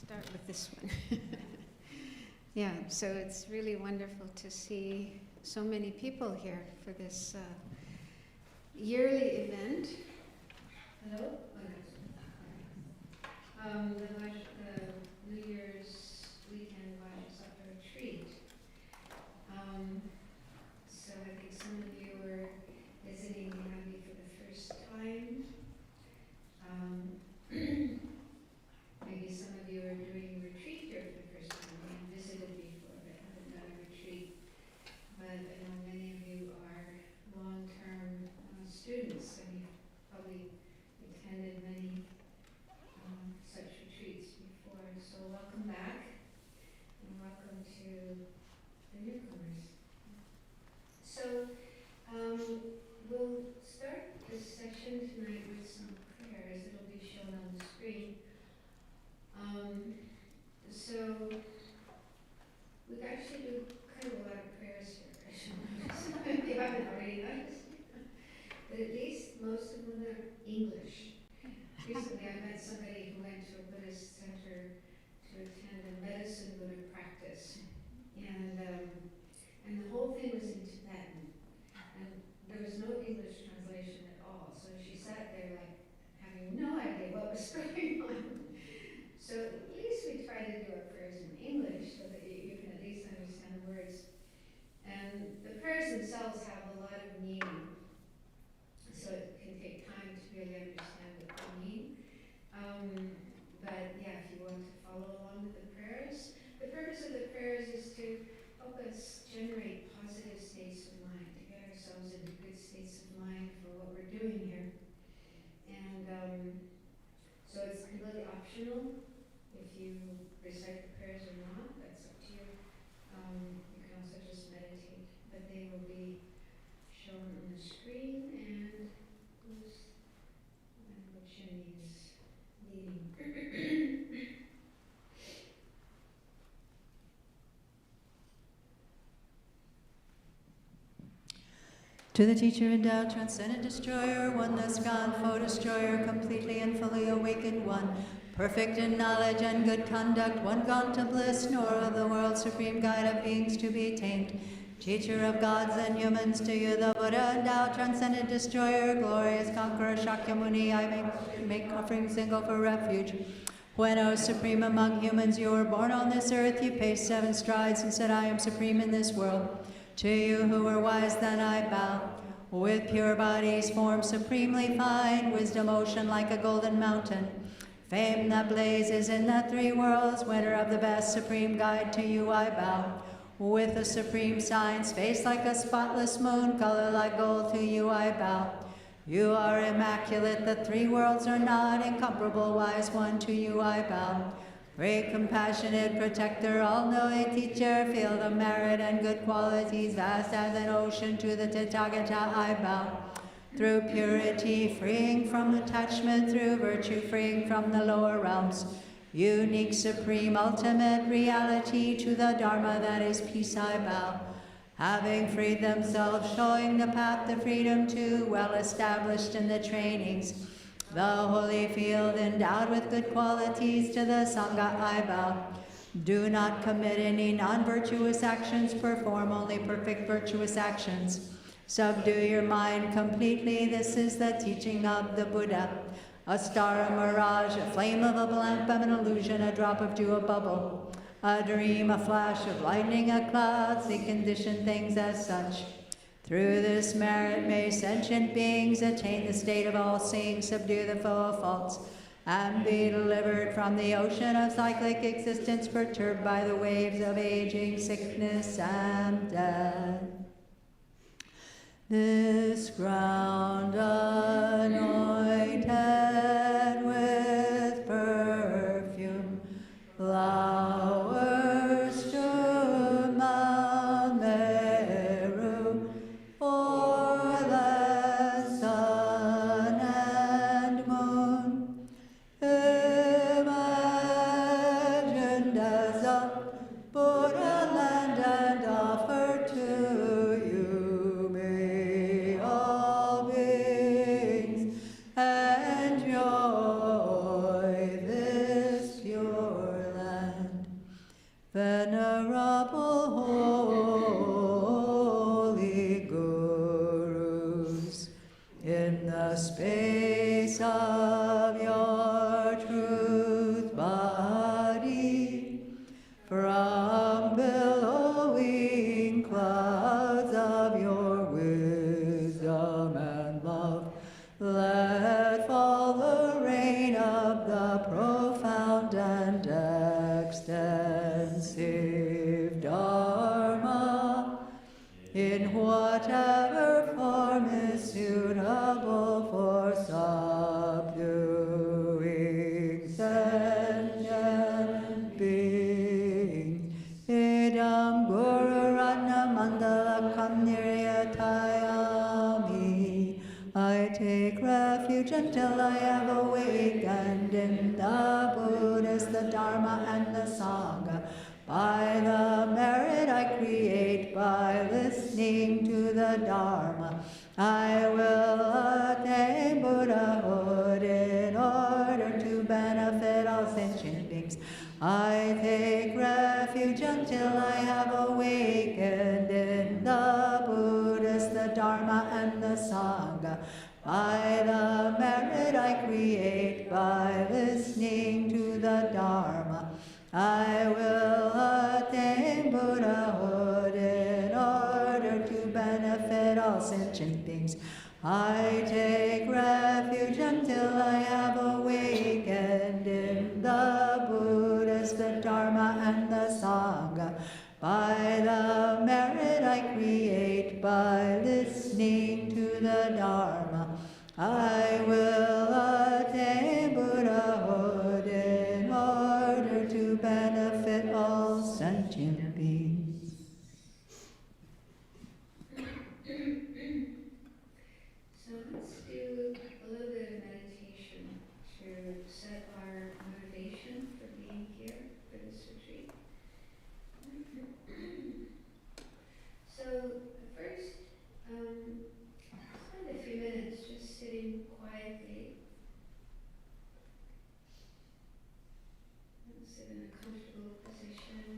Start with this one. Yeah, so it's really wonderful to see so many people here for this yearly event. Hello? The New Year's weekend Vajrasattva retreat. So I think some of you are visiting the Abbey for the first time. Maybe some of you are doing a retreat here for the first time. You've visited before, but haven't done a retreat. But I know many of you are long-term students, and you've probably attended many such retreats before. So welcome back, and welcome to the newcomers. So we'll start this session tonight with some prayers. It'll be shown on the screen. So we actually do kind of a lot of prayers here. I should notice. If you haven't already noticed. But at least most of them are English. Recently I met somebody who went to a Buddhist center to attend a medicine Buddha practice. And the whole thing was in Tibetan. And there was no English translation at all. So she sat there like having no idea what was going on. So at least we try to do our prayers in English so that you can at least understand the words. And the prayers themselves have a lot of meaning. So it can take time to really understand what they mean. But yeah, if you want to follow along with the prayers, the purpose of the prayers is to help us generate positive states of mind, to get ourselves into good states of mind for what we're doing here. And so it's completely optional if you recite the prayers or not. That's up to you. You can also just meditate, but they will be shown on the screen. And who's Venerable Sangye is leading. To the teacher endowed, transcendent destroyer, oneness God, foe destroyer, completely and fully awakened one, perfect in knowledge and good conduct, one gone to bliss, nor of the world supreme guide of beings to be tamed. Teacher of gods and humans, to you the Buddha endowed, transcendent destroyer, glorious conqueror, Shakyamuni, I make offerings and go for refuge. When, O supreme among humans, you were born on this earth, you paced 7 strides and said, I am supreme in this world. To you who are wise, then I bow. With pure bodies, form supremely fine, wisdom ocean like a golden mountain. Fame that blazes in the 3 worlds, winner of the best, supreme guide, to you I bow. With a supreme science, face like a spotless moon, color like gold, to you I bow. You are immaculate, the 3 worlds are not, incomparable, wise one, to you I bow. Great, compassionate protector, all-knowing teacher, field of merit and good qualities, vast as an ocean, to the Tathagata I bow. Through purity, freeing from attachment, through virtue, freeing from the lower realms. Unique, supreme, ultimate reality, to the Dharma that is peace I bow. having freed themselves, showing the path to freedom too, well established in the trainings. The holy field endowed with good qualities, to the Sangha I bow. Do not commit any non-virtuous actions, perform only perfect virtuous actions. Subdue your mind completely, this is the teaching of the Buddha. A star, a mirage, a flame of a lamp, an illusion, a drop of dew, a bubble. A dream, a flash of lightning, a cloud, see conditioned things as such. Through this merit may sentient beings attain the state of all-seeing, subdue the foe of faults, and be delivered from the ocean of cyclic existence, perturbed by the waves of aging, sickness, and death. This ground anointed with perfume, flowers to Mount Meru, o'er the sun and moon, imagined as a Buddha land and offered to you, may all beings enjoy this pure land. Venerable holy gurus, in the space of your truth body, from billowing clouds of your wisdom and love, let fall the rain of the profound and extensive Dharma, in whatever form is suitable for subduing sentient beings. Idam Guru Ratna Mandala Kamniryatayami. I take refuge until I have awakened in the Buddhas, the Dharma, and the Sangha. By the merit I create by listening to the Dharma, I will attain Buddhahood in order to benefit all sentient beings. I take refuge until I have awakened in the Buddhas, the Dharma, and the Sangha. By the merit I create by listening to the Dharma, I will attain Buddhahood in order to benefit all sentient beings. I take refuge until I have awakened in the Buddhas, the Dharma, and the Sangha. By the merit I create by listening to the Dharma, I will attain Buddhahood in order to benefit all sentient beings. So let's do a little bit of meditation to set our motivation for being here for this retreat. So first, spend a few minutes just sitting quietly. Sit in a comfortable position.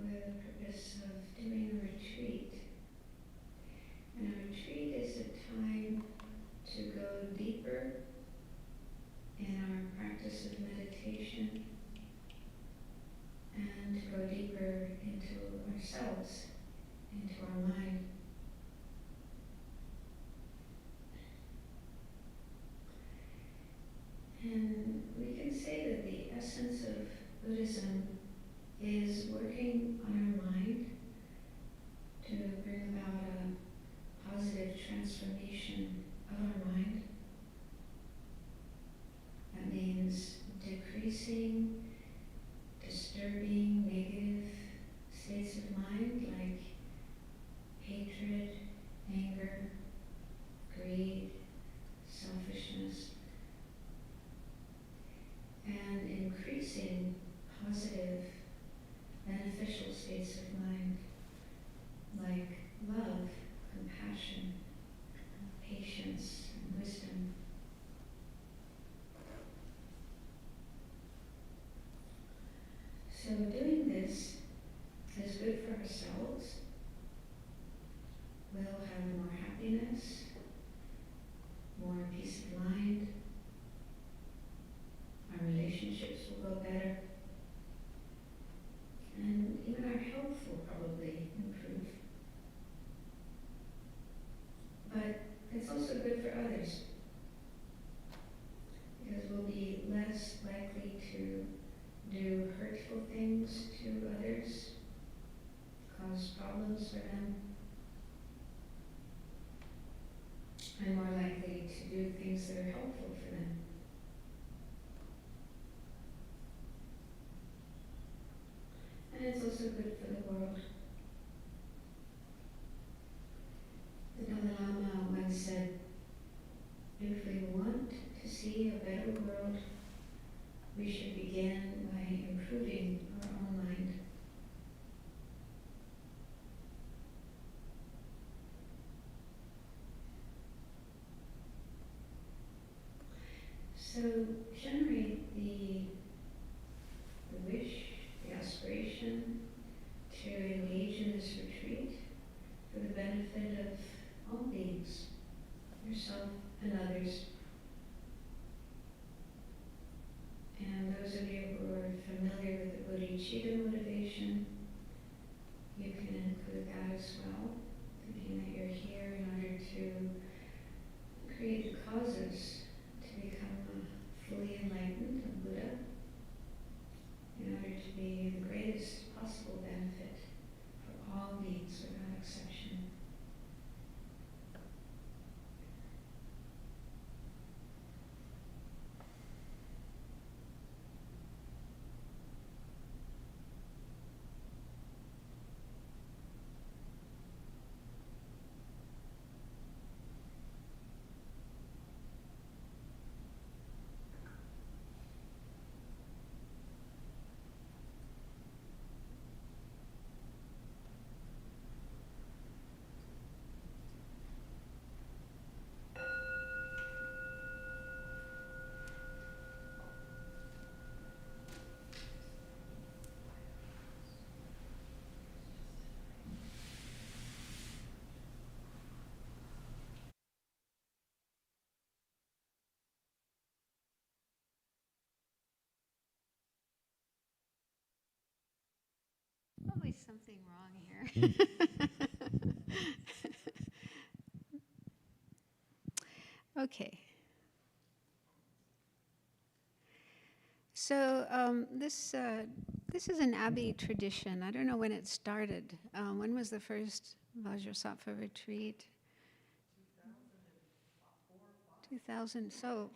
for the purpose of doing a retreat. And a retreat is a time to go deeper in our practice of meditation and to go deeper into ourselves, into our mind. And we can say that the essence of Buddhism is working on our mind to bring about a positive transformation of our mind. That means decreasing disturbing negative states of mind like hatred, anger, greed, selfishness, and increasing positive, beneficial states of mind like love, compassion, patience, and wisdom. So doing this is good for ourselves. We'll have more happiness, more peace of mind. Our relationships will go better. And even our health will probably improve. But it's also good for others, because we'll be less likely to do hurtful things to others, cause problems for them, and more likely to do things that are helpful for them. And it's also good for the world. The Dalai Lama once said, if we want to see a better world, we should begin by improving our own mind. So generate the wish, the aspiration to engage in this retreat for the benefit of all beings, yourself and others. And those of you who are familiar with the bodhicitta motivation, you can include that as well, thinking that you're here in order to create the causes to become fully enlightened, a Buddha, in order to be the greatest possible benefit for all beings without exception. Probably something wrong here. Okay. So this is an Abbey tradition. I don't know when it started. When was the first Vajrasattva retreat? 2000. So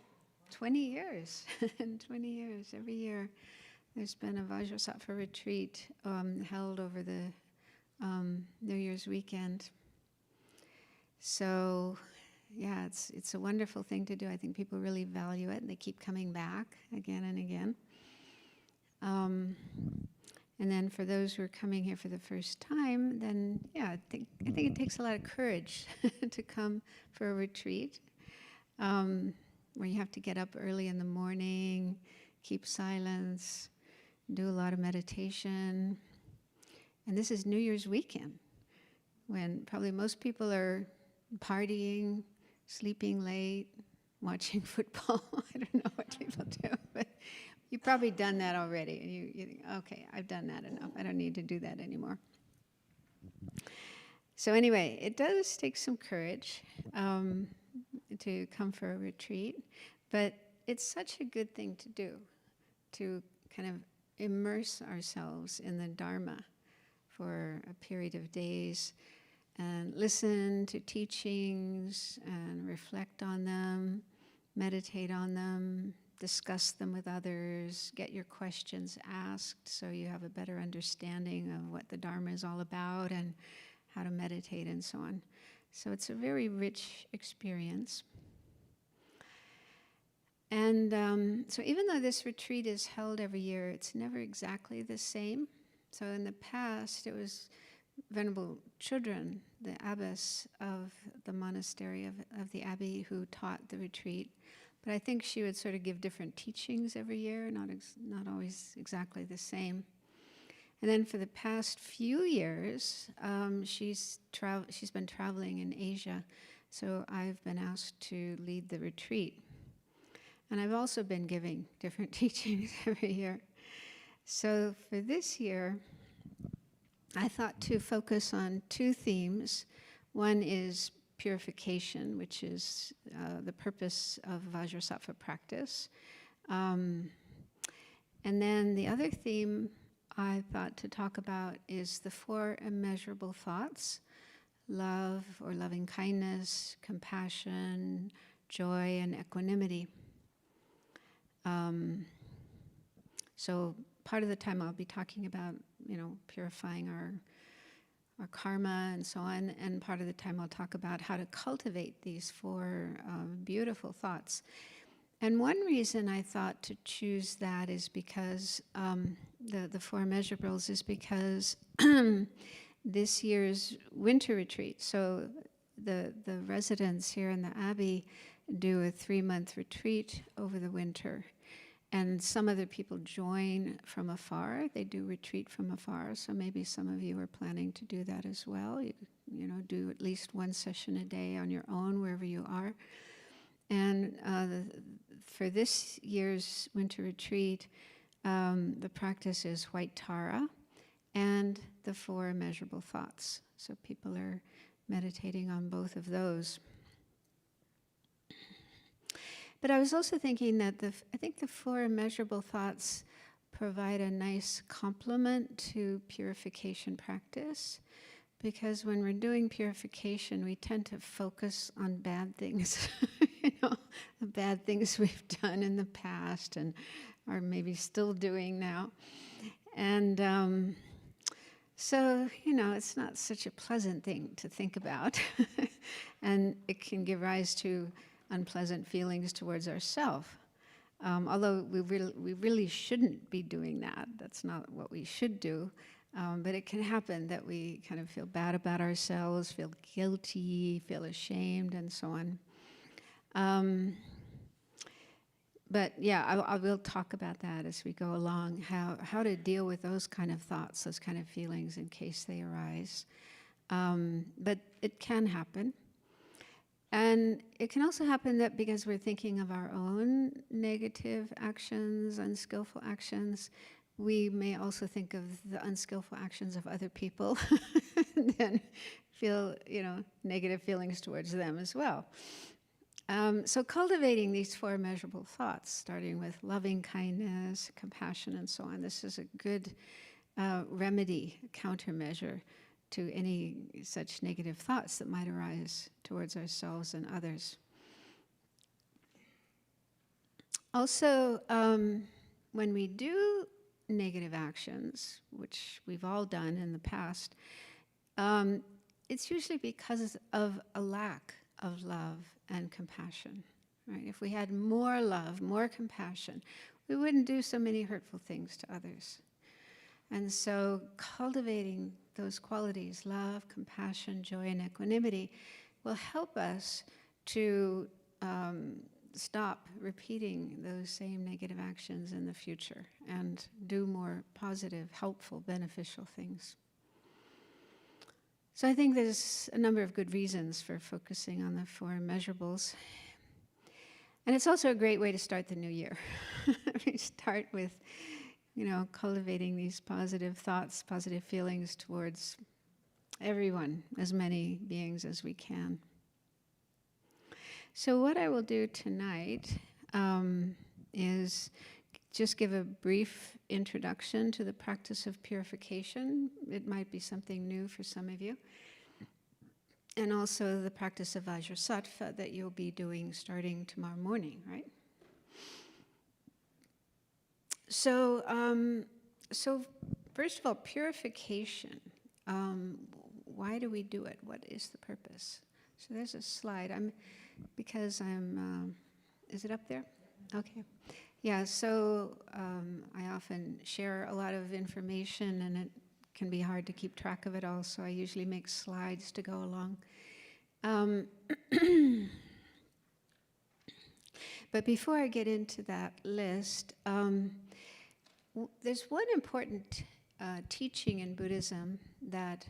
20 years. 20 years. Every year there's been a Vajrasattva retreat held over the New Year's weekend. So yeah, it's a wonderful thing to do. I think people really value it, and they keep coming back again and again. And then for those who are coming here for the first time, then yeah, I think it takes a lot of courage to come for a retreat, where you have to get up early in the morning, keep silence, do a lot of meditation, And this is New Year's weekend, when probably most people are partying, sleeping late, watching football. I don't know what people do, but you've probably done that already. And you think, okay, I've done that enough. I don't need to do that anymore. So anyway, it does take some courage to come for a retreat, but it's such a good thing to do, to kind of immerse ourselves in the Dharma for a period of days and listen to teachings and reflect on them, meditate on them, discuss them with others, get your questions asked so you have a better understanding of what the Dharma is all about and how to meditate and so on. So it's a very rich experience. And so even though this retreat is held every year, it's never exactly the same. So in the past, it was Venerable Chudran, the abbess of the monastery of the Abbey, who taught the retreat. But I think she would sort of give different teachings every year, not always exactly the same. And then for the past few years, she's been traveling in Asia, so I've been asked to lead the retreat. And I've also been giving different teachings every year. So for this year, I thought to focus on two themes. One is purification, which is the purpose of Vajrasattva practice. And then the other theme I thought to talk about is the four immeasurable thoughts: love or loving kindness, compassion, joy, and equanimity. So part of the time I'll be talking about, purifying our karma and so on, and part of the time I'll talk about how to cultivate these four beautiful thoughts. And one reason I thought to choose that is because the four immeasurables is because this year's winter retreat, so the residents here in the Abbey do a 3-month retreat over the winter. And some other people join from afar. They do retreat from afar. So maybe some of you are planning to do that as well. You do at least one session a day on your own, wherever you are. And for this year's winter retreat, the practice is white Tara and the four immeasurable thoughts. So people are meditating on both of those. But I was also thinking that I think the four immeasurable thoughts provide a nice complement to purification practice, because when we're doing purification, we tend to focus on bad things, the bad things we've done in the past and are maybe still doing now. And so, it's not such a pleasant thing to think about, and it can give rise to unpleasant feelings towards ourselves. Although we really shouldn't be doing that. That's not what we should do. But it can happen that we kind of feel bad about ourselves, feel guilty, feel ashamed, and so on. But yeah, I will talk about that as we go along, how to deal with those kind of thoughts, those kind of feelings in case they arise. But it can happen. And it can also happen that because we're thinking of our own negative actions, unskillful actions, we may also think of the unskillful actions of other people and then feel, negative feelings towards them as well. So cultivating these four immeasurable thoughts, starting with loving kindness, compassion, and so on, this is a good remedy, countermeasure to any such negative thoughts that might arise towards ourselves and others. Also, when we do negative actions, which we've all done in the past, it's usually because of a lack of love and compassion. Right? If we had more love, more compassion, we wouldn't do so many hurtful things to others. And so cultivating those qualities, love, compassion, joy, and equanimity, will help us to stop repeating those same negative actions in the future and do more positive, helpful, beneficial things. So I think there's a number of good reasons for focusing on the four immeasurables. And it's also a great way to start the new year. We start with, cultivating these positive thoughts, positive feelings towards everyone, as many beings as we can. So what I will do tonight is just give a brief introduction to the practice of purification. It might be something new for some of you. And also the practice of Vajrasattva that you'll be doing starting tomorrow morning, right? So first of all, purification. Why do we do it? What is the purpose? So there's a slide. Is it up there? Okay. Yeah, so I often share a lot of information, and it can be hard to keep track of it all, so I usually make slides to go along. But before I get into that list, there's one important teaching in Buddhism that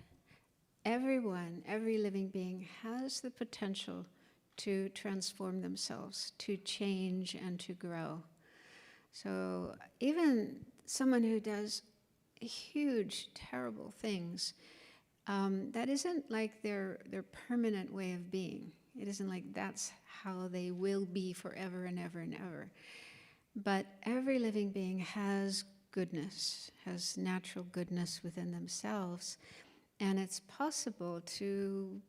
every living being has the potential to transform themselves, to change and to grow. So even someone who does huge, terrible things, that isn't like their permanent way of being. It isn't like that's how they will be forever and ever and ever. But every living being has goodness, has natural goodness within themselves, and it's possible to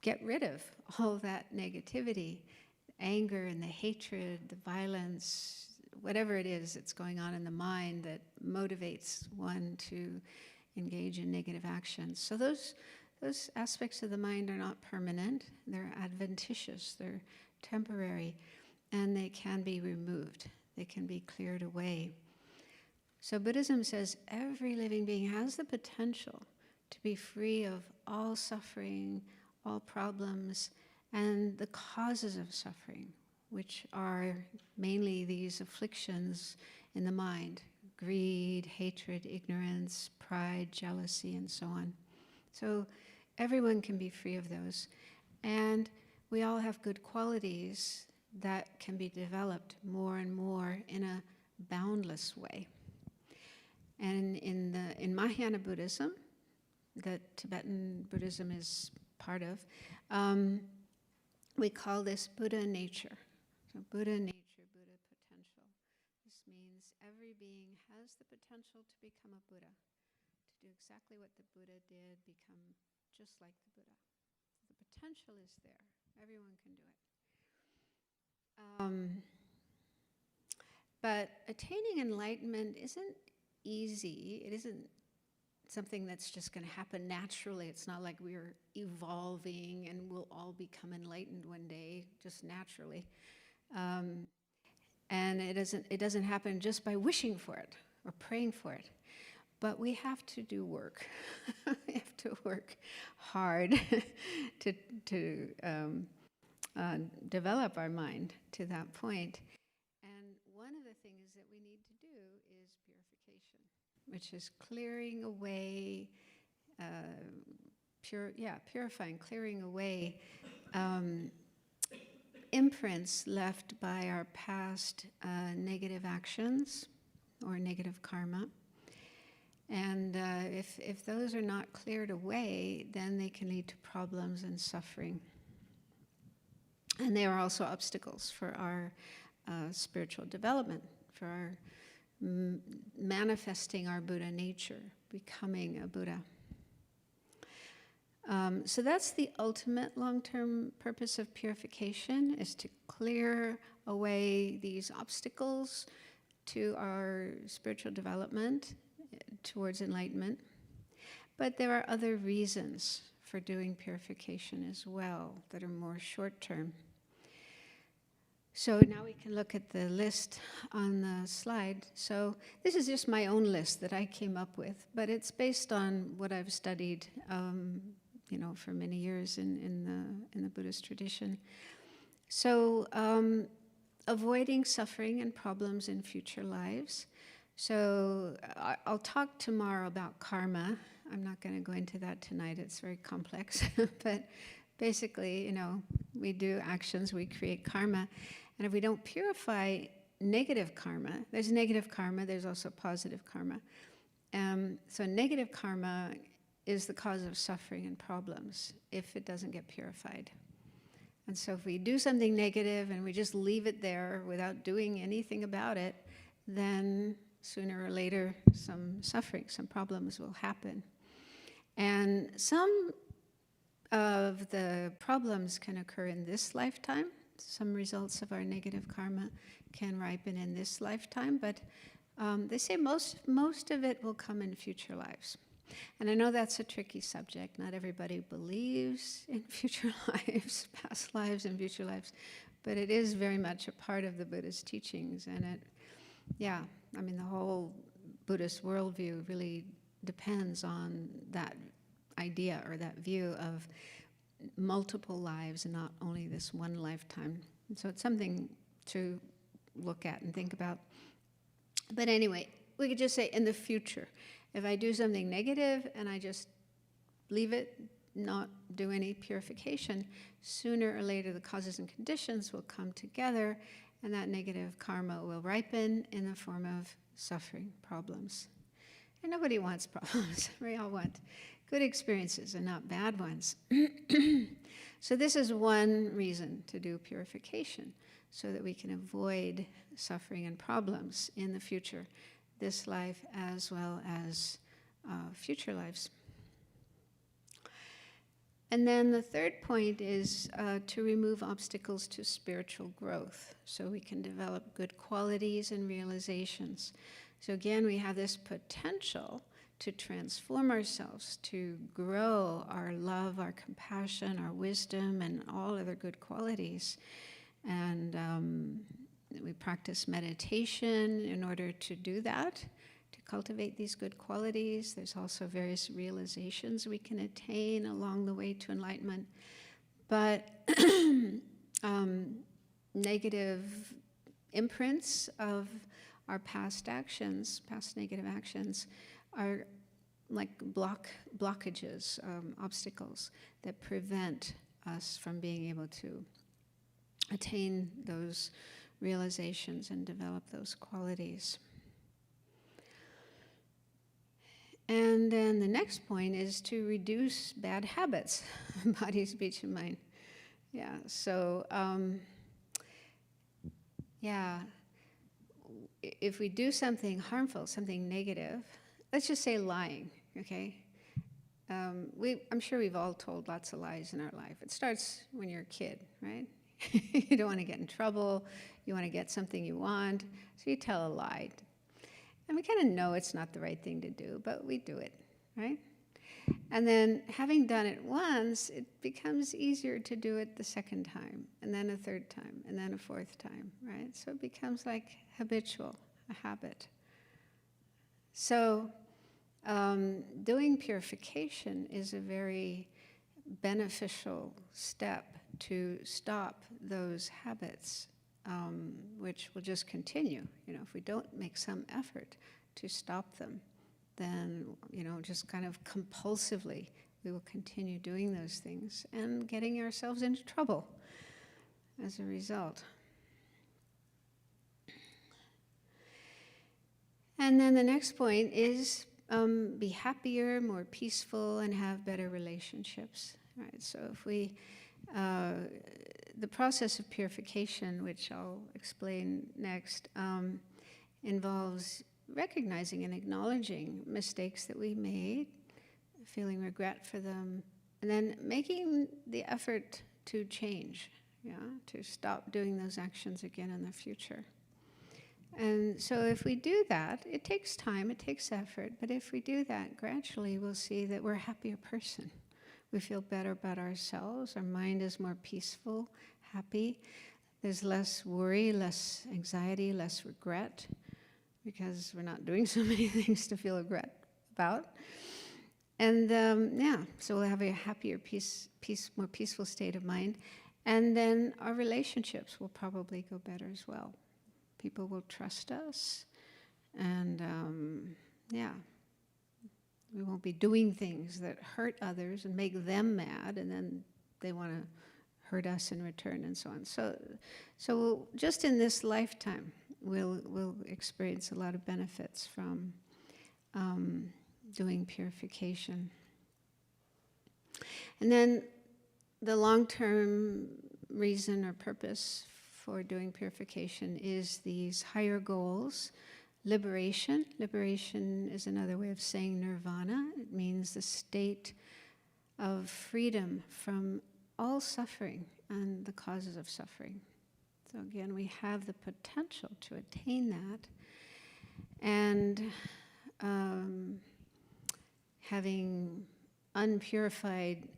get rid of all that negativity, anger and the hatred, the violence, whatever it is that's going on in the mind that motivates one to engage in negative actions. So those aspects of the mind are not permanent, they're adventitious, they're temporary, and they can be removed, they can be cleared away. So Buddhism says every living being has the potential to be free of all suffering, all problems, and the causes of suffering, which are mainly these afflictions in the mind: greed, hatred, ignorance, pride, jealousy, and so on. So everyone can be free of those. And we all have good qualities that can be developed more and more in a boundless way. And in Mahayana Buddhism, that Tibetan Buddhism is part of, we call this Buddha nature. So Buddha nature, Buddha potential. This means every being has the potential to become a Buddha, to do exactly what the Buddha did, become just like the Buddha. So the potential is there. Everyone can do it. But attaining enlightenment isn't easy. It isn't something that's just going to happen naturally. It's not like we're evolving and we'll all become enlightened one day, just naturally. And it doesn't happen just by wishing for it or praying for it. But we have to do work. We have to work hard to develop our mind to that point. And one of the things that we need to do is purification, which is clearing away, purifying, clearing away imprints left by our past negative actions or negative karma. And if those are not cleared away, then they can lead to problems and suffering. And they are also obstacles for our spiritual development, for our manifesting our Buddha nature, becoming a Buddha. So that's the ultimate long-term purpose of purification, is to clear away these obstacles to our spiritual development towards enlightenment. But there are other reasons for doing purification as well that are more short-term. So now we can look at the list on the slide. So this is just my own list that I came up with, but it's based on what I've studied, for many years in the Buddhist tradition. So avoiding suffering and problems in future lives. So I'll talk tomorrow about karma, I'm not going to go into that tonight. It's very complex. But basically, we do actions, we create karma. And if we don't purify negative karma, there's also positive karma. So negative karma is the cause of suffering and problems if it doesn't get purified. And so if we do something negative and we just leave it there without doing anything about it, then sooner or later some suffering, some problems will happen. And some of the problems can occur in this lifetime. Some results of our negative karma can ripen in this lifetime, but they say most of it will come in future lives. And I know that's a tricky subject. Not everybody believes in future lives, past lives and future lives, but it is very much a part of the Buddhist teachings. And the whole Buddhist worldview really depends on that idea or that view of multiple lives and not only this one lifetime. And so it's something to look at and think about. But anyway, we could just say in the future, if I do something negative and I just leave it, not do any purification, sooner or later the causes and conditions will come together and that negative karma will ripen in the form of suffering, problems. And nobody wants problems. We all want good experiences and not bad ones. So this is one reason to do purification, so that we can avoid suffering and problems in the future, this life as well as future lives. And then the third point is to remove obstacles to spiritual growth, so we can develop good qualities and realizations. So again, we have this potential to transform ourselves, to grow our love, our compassion, our wisdom, and all other good qualities. And we practice meditation in order to do that, to cultivate these good qualities. There's also various realizations we can attain along the way to enlightenment. But negative imprints of our past actions, past negative actions, are like blockages, obstacles that prevent us from being able to attain those realizations and develop those qualities. And then the next point is to reduce bad habits, body, speech, and mind. Yeah, so, if we do something harmful, something negative, let's just say lying, okay? I'm sure we've all told lots of lies in our life. It starts when you're a kid, right? You don't want to get in trouble. You want to get something you want, so you tell a lie. And we kind of know it's not the right thing to do, but we do it, right? And then having done it once, it becomes easier to do it the second time, and then a third time, and then a fourth time, right? So it becomes like habitual, a habit. So doing purification is a very beneficial step to stop those habits, which will just continue. If we don't make some effort to stop them, then, just kind of compulsively, we will continue doing those things and getting ourselves into trouble as a result. And then the next point is be happier, more peaceful, and have better relationships. Right? So if we, the process of purification, which I'll explain next, involves recognizing and acknowledging mistakes that we made, feeling regret for them, and then making the effort to change, to stop doing those actions again in the future. And so if we do that, it takes time, it takes effort, but if we do that, gradually we'll see that we're a happier person. We feel better about ourselves, our mind is more peaceful, happy. There's less worry, less anxiety, less regret, because we're not doing so many things to feel regret about. And so we'll have a happier, more peaceful state of mind. And then our relationships will probably go better as well. People will trust us, and We won't be doing things that hurt others and make them mad, and then they want to hurt us in return, and so on. So just in this lifetime, we'll experience a lot of benefits from doing purification. And then the long-term reason or purpose for doing purification is these higher goals. Liberation. Liberation is another way of saying nirvana. It means the state of freedom from all suffering and the causes of suffering. So again, we have the potential to attain that. And having unpurified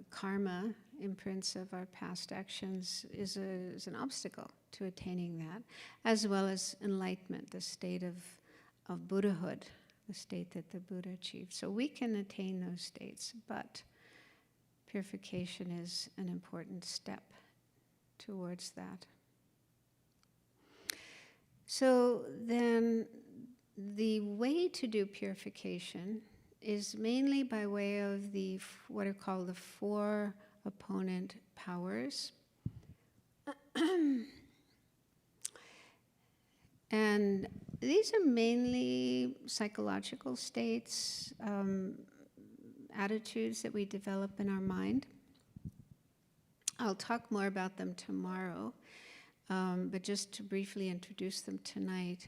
karma, imprints of our past actions, is an obstacle to attaining that, as well as enlightenment, the state of Buddhahood, the state that the Buddha achieved. So we can attain those states, but purification is an important step towards that. So then the way to do purification is mainly by way of what are called the 4 opponent powers. And these are mainly psychological states, attitudes that we develop in our mind. I'll talk more about them tomorrow, but just to briefly introduce them tonight.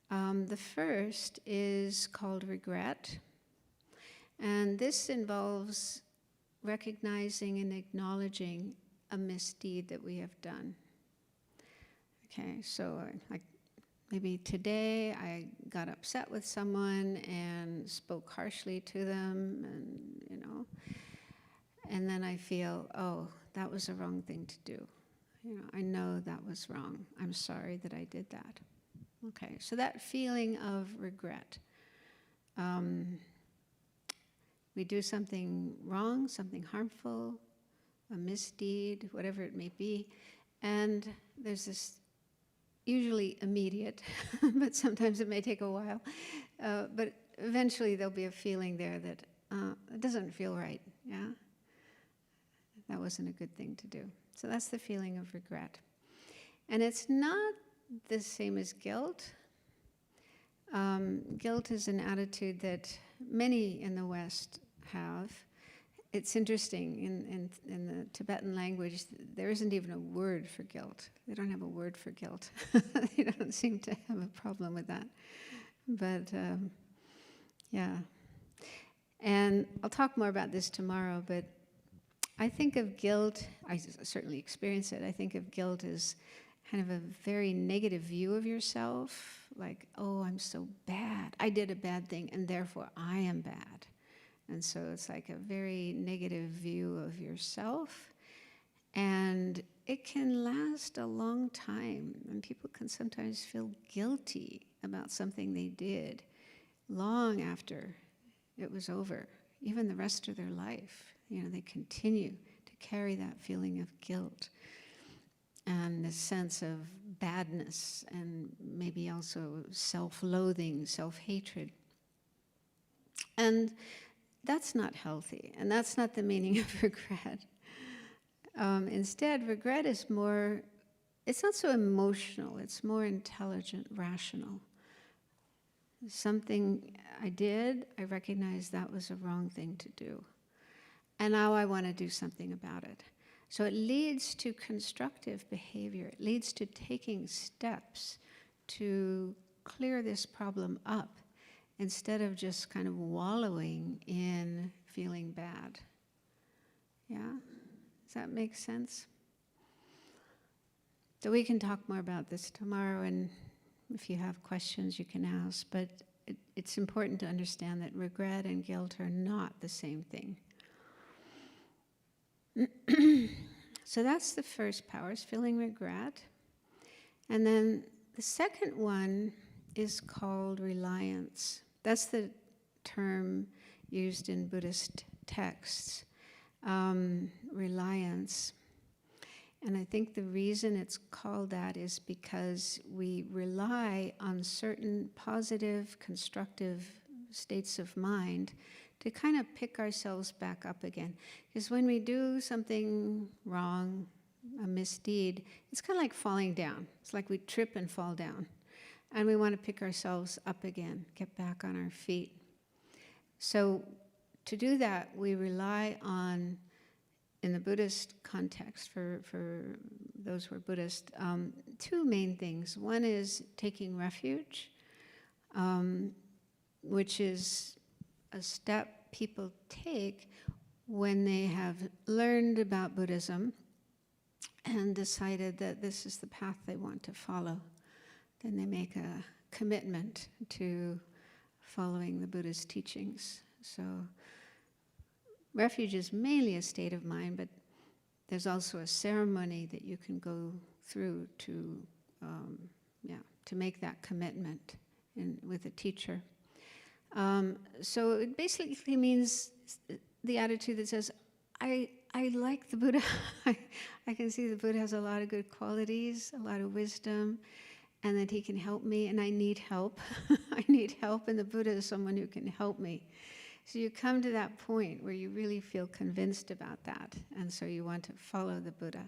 The first is called regret, and this involves recognizing and acknowledging a misdeed that we have done. Okay, so like maybe today I got upset with someone and spoke harshly to them, and and then I feel, oh, that was the wrong thing to do. I know that was wrong. I'm sorry that I did that. Okay, so that feeling of regret. We do something wrong, something harmful, a misdeed, whatever it may be, and there's this usually immediate, but sometimes it may take a while, but eventually there'll be a feeling there that it doesn't feel right, yeah? That wasn't a good thing to do. So that's the feeling of regret. And it's not the same as guilt. Guilt is an attitude that many in the West have. It's interesting, in the Tibetan language, there isn't even a word for guilt. They don't have a word for guilt. They don't seem to have a problem with that. But, yeah. And I'll talk more about this tomorrow, but I think of guilt, I certainly experience it, I think of guilt as kind of a very negative view of yourself, like, oh, I'm so bad. I did a bad thing, and therefore I am bad. And so it's like a very negative view of yourself. And it can last a long time. And people can sometimes feel guilty about something they did long after it was over, even the rest of their life. They continue to carry that feeling of guilt and the sense of badness, and maybe also self-loathing, self-hatred. And that's not healthy, and that's not the meaning of regret. Instead, regret is more, it's not so emotional, it's more intelligent, rational. Something I did, I recognize that was a wrong thing to do. And now I want to do something about it. So it leads to constructive behavior. It leads to taking steps to clear this problem up instead of just kind of wallowing in feeling bad. Yeah? Does that make sense? So we can talk more about this tomorrow, and if you have questions, you can ask. But it's important to understand that regret and guilt are not the same thing. So that's the first power, is feeling regret. And then the second one is called reliance. That's the term used in Buddhist texts, reliance. And I think the reason it's called that is because we rely on certain positive, constructive states of mind to kind of pick ourselves back up again. Because when we do something wrong, a misdeed, it's kind of like falling down. It's like we trip and fall down. And we want to pick ourselves up again, get back on our feet. So to do that, we rely on, in the Buddhist context, for those who are Buddhist, two main things. One is taking refuge, which is a step people take when they have learned about Buddhism and decided that this is the path they want to follow. Then they make a commitment to following the Buddha's teachings. So refuge is mainly a state of mind, but there's also a ceremony that you can go through to make that commitment with a teacher. So it basically means the attitude that says, I like the Buddha. I can see the Buddha has a lot of good qualities, a lot of wisdom, and that he can help me, and I need help. I need help, and the Buddha is someone who can help me. So you come to that point where you really feel convinced about that, and so you want to follow the Buddha.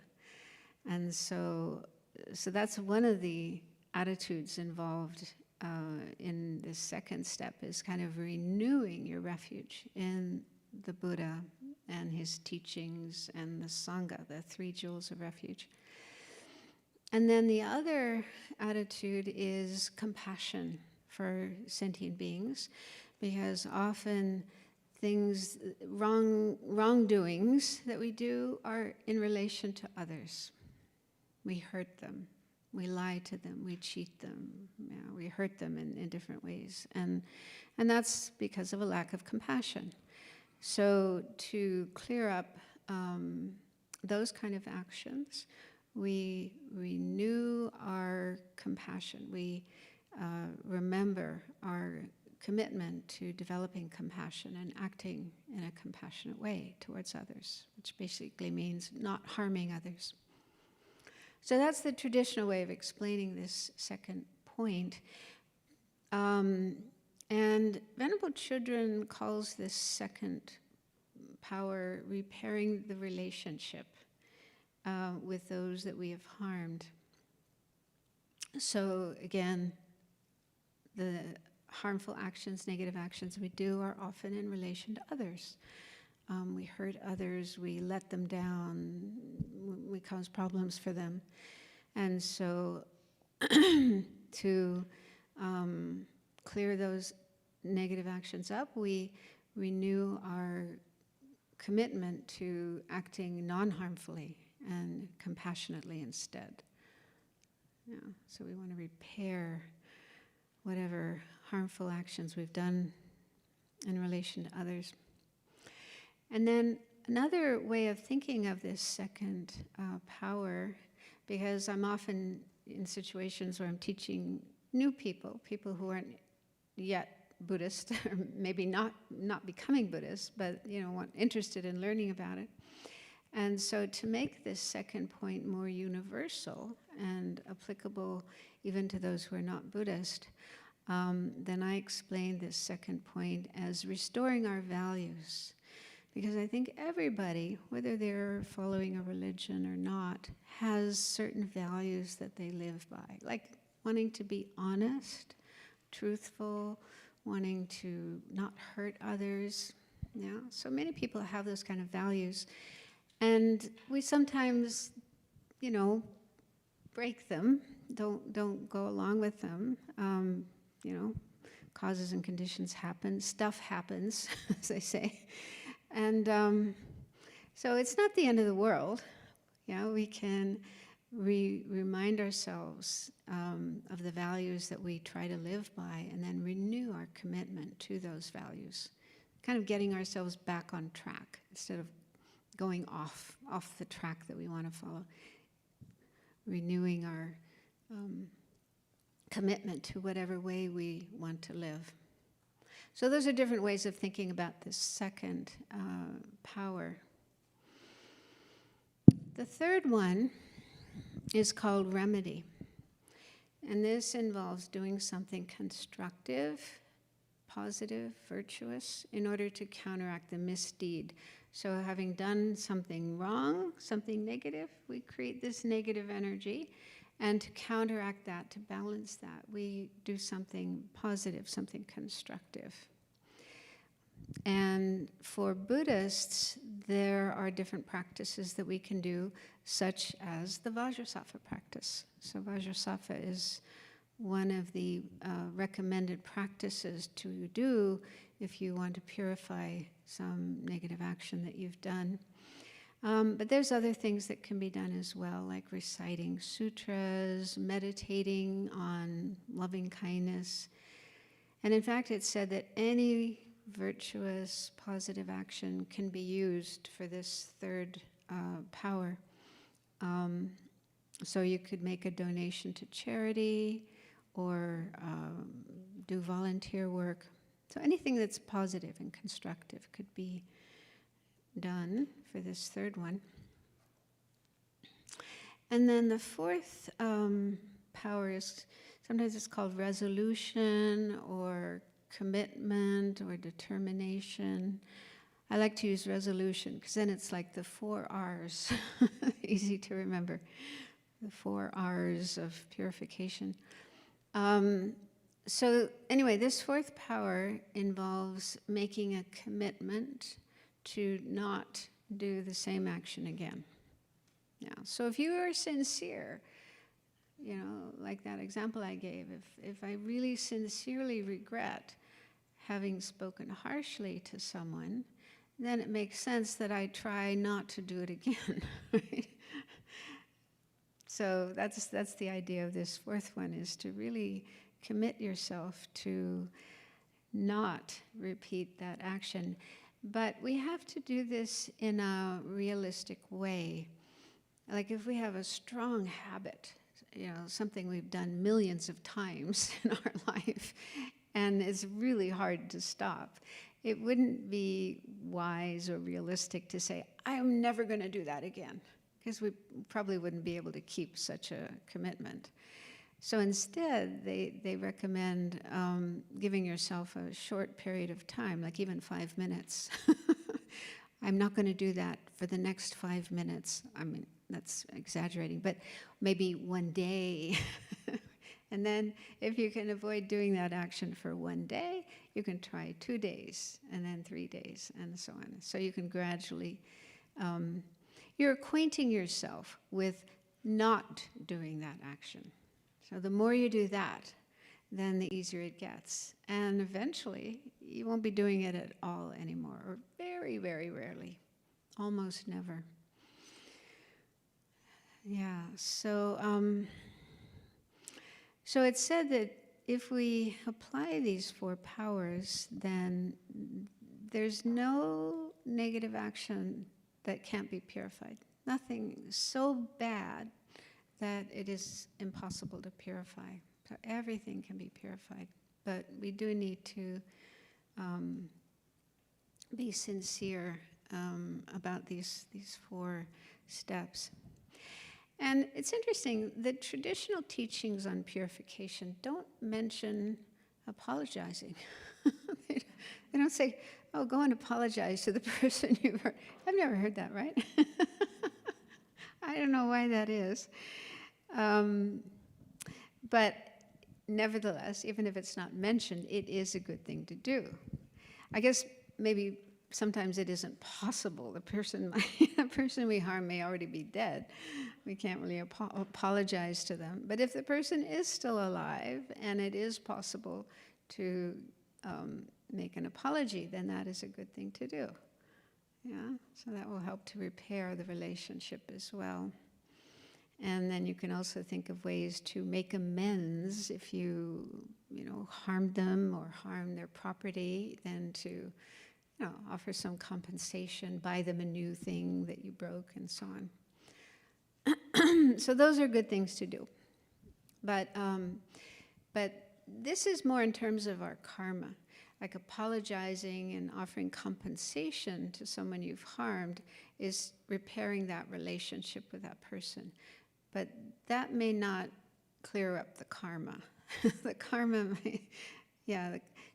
And so that's one of the attitudes involved in this second step, is kind of renewing your refuge in the Buddha and his teachings and the Sangha, the three jewels of refuge. And then the other attitude is compassion for sentient beings, because often things, wrongdoings that we do are in relation to others. We hurt them, we lie to them, we cheat them, we hurt them in different ways. And that's because of a lack of compassion. So to clear up those kind of actions, we renew our compassion. We remember our commitment to developing compassion and acting in a compassionate way towards others, which basically means not harming others. So that's the traditional way of explaining this second point. And Venerable Chödrön calls this second power repairing the relationship with those that we have harmed. So again, the harmful actions, negative actions we do are often in relation to others. We hurt others, we let them down, we cause problems for them. And so to clear those negative actions up, we renew our commitment to acting non-harmfully and compassionately instead. Yeah, so we want to repair whatever harmful actions we've done in relation to others. And then another way of thinking of this second power, because I'm often in situations where I'm teaching new people who aren't yet Buddhist, or maybe not becoming Buddhist, but interested in learning about it. And so to make this second point more universal and applicable even to those who are not Buddhist, then I explain this second point as restoring our values. Because I think everybody, whether they're following a religion or not, has certain values that they live by, like wanting to be honest, truthful, wanting to not hurt others. Yeah, so many people have those kind of values. And we sometimes, break them, don't go along with them. Causes and conditions happen, stuff happens, as they say. And so it's not the end of the world. We can remind ourselves of the values that we try to live by, and then renew our commitment to those values, kind of getting ourselves back on track instead of going off the track that we want to follow, renewing our commitment to whatever way we want to live. So those are different ways of thinking about this second power. The third one is called remedy. And this involves doing something constructive, positive, virtuous, in order to counteract the misdeed. So having done something wrong, something negative, we create this negative energy. And to counteract that, to balance that, we do something positive, something constructive. And for Buddhists, there are different practices that we can do, such as the Vajrasattva practice. So Vajrasattva is one of the recommended practices to do if you want to purify some negative action that you've done. But there's other things that can be done as well, like reciting sutras, meditating on loving kindness. And in fact, it's said that any virtuous, positive action can be used for this third power. So you could make a donation to charity, or do volunteer work. So anything that's positive and constructive could be done for this third one. And then the fourth power is, sometimes it's called resolution or commitment or determination. I like to use resolution because then it's like the 4 R's, easy to remember, the 4 R's of purification. So anyway, this fourth power involves making a commitment to not do the same action again. Yeah. So if you are sincere, you know, like that example I gave, if I really sincerely regret having spoken harshly to someone, then it makes sense that I try not to do it again, right? So that's the idea of this fourth one, is to really commit yourself to not repeat that action. But we have to do this in a realistic way. Like if we have a strong habit, you know, something we've done millions of times in our life, and it's really hard to stop, it wouldn't be wise or realistic to say, I'm never going to do that again, because we probably wouldn't be able to keep such a commitment. So instead, they recommend giving yourself a short period of time, like even 5 minutes. I'm not going to do that for the next 5 minutes. I mean, that's exaggerating, but maybe one day. And then if you can avoid doing that action for 1 day, you can try 2 days, and then 3 days, and so on. So you can gradually, you're acquainting yourself with not doing that action. So the more you do that, then the easier it gets. And eventually, you won't be doing it at all anymore, or very, very rarely, almost never. Yeah, so it's said that if we apply these 4 powers, then there's no negative action that can't be purified. Nothing so bad that it is impossible to purify. So everything can be purified. But we do need to be sincere about these 4 steps. And it's interesting, the traditional teachings on purification don't mention apologizing. They don't say, oh, go and apologize to the person you've hurt. I've never heard that, right? I don't know why that is. But nevertheless, even if it's not mentioned, it is a good thing to do. I guess maybe sometimes it isn't possible. The person we harm may already be dead. We can't really apologize to them. But if the person is still alive and it is possible to make an apology, then that is a good thing to do. Yeah, so that will help to repair the relationship as well. And then you can also think of ways to make amends if you harmed them or harmed their property, then to offer some compensation, buy them a new thing that you broke, and so on. So those are good things to do. But this is more in terms of our karma, like apologizing and offering compensation to someone you've harmed is repairing that relationship with that person. But that may not clear up the karma. The karma may,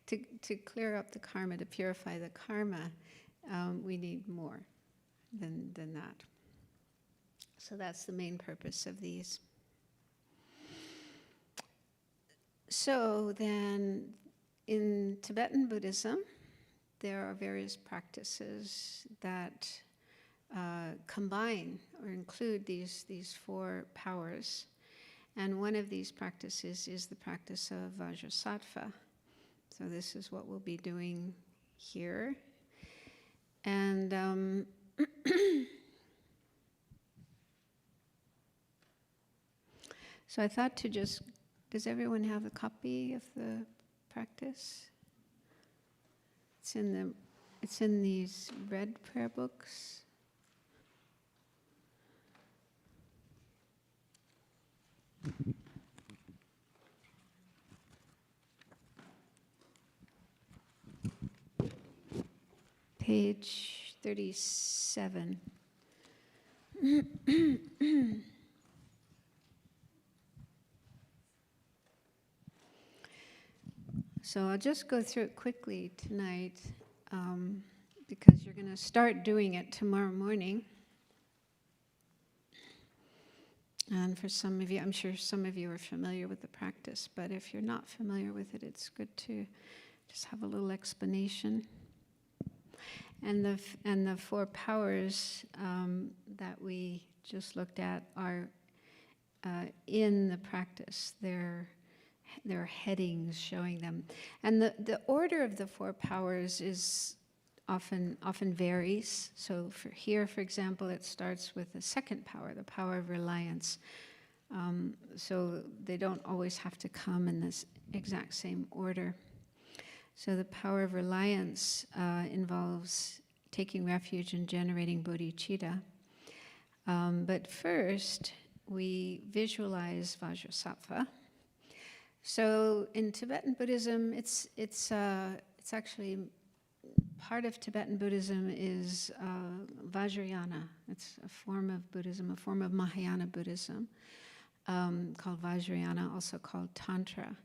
to clear up the karma, to purify the karma, we need more than that. So that's the main purpose of these. So then, in Tibetan Buddhism, there are various practices that combine or include these four powers. And one of these practices is the practice of Vajrasattva. So this is what we'll be doing here. And so I thought to just, does everyone have a copy of the practice? It's in these red prayer books. Page 37. So I'll just go through it quickly tonight, because you're going to start doing it tomorrow morning. And for some of you, I'm sure some of you are familiar with the practice, but if you're not familiar with it, it's good to just have a little explanation. And the four powers that we just looked at are in the practice. There are headings showing them. And the order of the four powers is often varies. So for example, it starts with the second power, the power of reliance. So they don't always have to come in this exact same order. So the power of reliance involves taking refuge and generating bodhicitta. But first, we visualize Vajrasattva. So in Tibetan Buddhism, it's actually part of Tibetan Buddhism is Vajrayana. It's a form of Buddhism, a form of Mahayana Buddhism called Vajrayana, also called Tantra.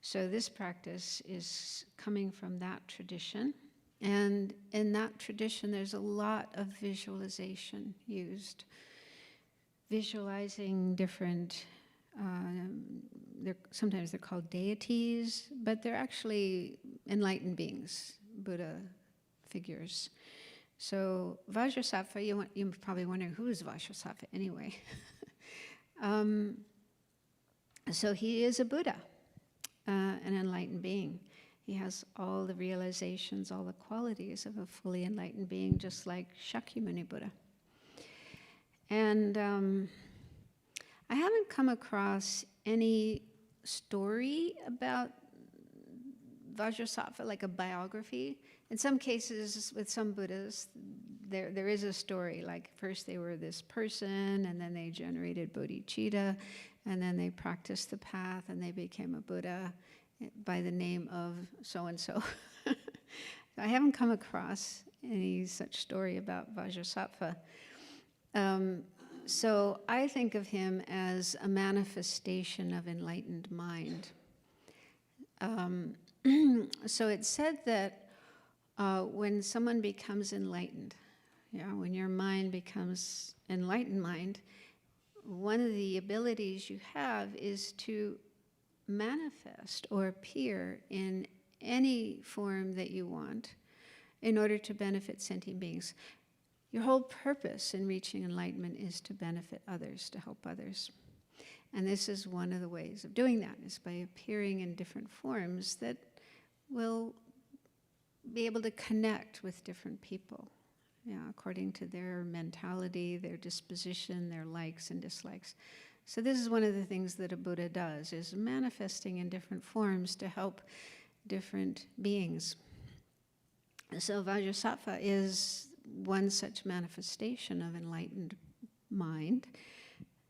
So this practice is coming from that tradition. And in that tradition, there's a lot of visualization used. Visualizing different, sometimes they're called deities, but they're actually enlightened beings, Buddha figures. So Vajrasattva, you're probably wondering, who is Vajrasattva anyway? So he is a Buddha. An enlightened being. He has all the realizations, all the qualities of a fully enlightened being, just like Shakyamuni Buddha. And I haven't come across any story about Vajrasattva, like a biography. In some cases, with some Buddhas, there is a story, like first they were this person, and then they generated bodhicitta, and then they practiced the path, and they became a Buddha by the name of so-and-so. I haven't come across any such story about Vajrasattva. So I think of him as a manifestation of enlightened mind. So it's said that when someone becomes enlightened, when your mind becomes enlightened mind, one of the abilities you have is to manifest or appear in any form that you want in order to benefit sentient beings. Your whole purpose in reaching enlightenment is to benefit others, to help others. And this is one of the ways of doing that, is by appearing in different forms that will be able to connect with different people, according to their mentality, their disposition, their likes and dislikes. So this is one of the things that a Buddha does, is manifesting in different forms to help different beings. So Vajrasattva is one such manifestation of enlightened mind.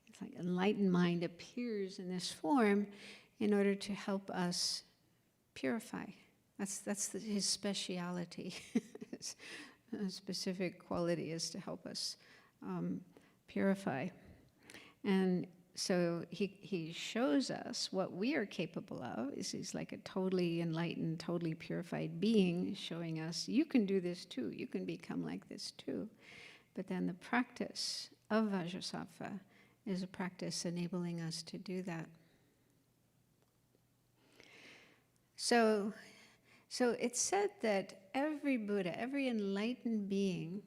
It's like enlightened mind appears in this form in order to help us purify. That's his speciality. A specific quality is to help us purify. And so he shows us what we are capable of. He's like a totally enlightened, totally purified being showing us, you can do this too, you can become like this too. But then the practice of Vajrasattva is a practice enabling us to do that. So it's said that every Buddha, every enlightened being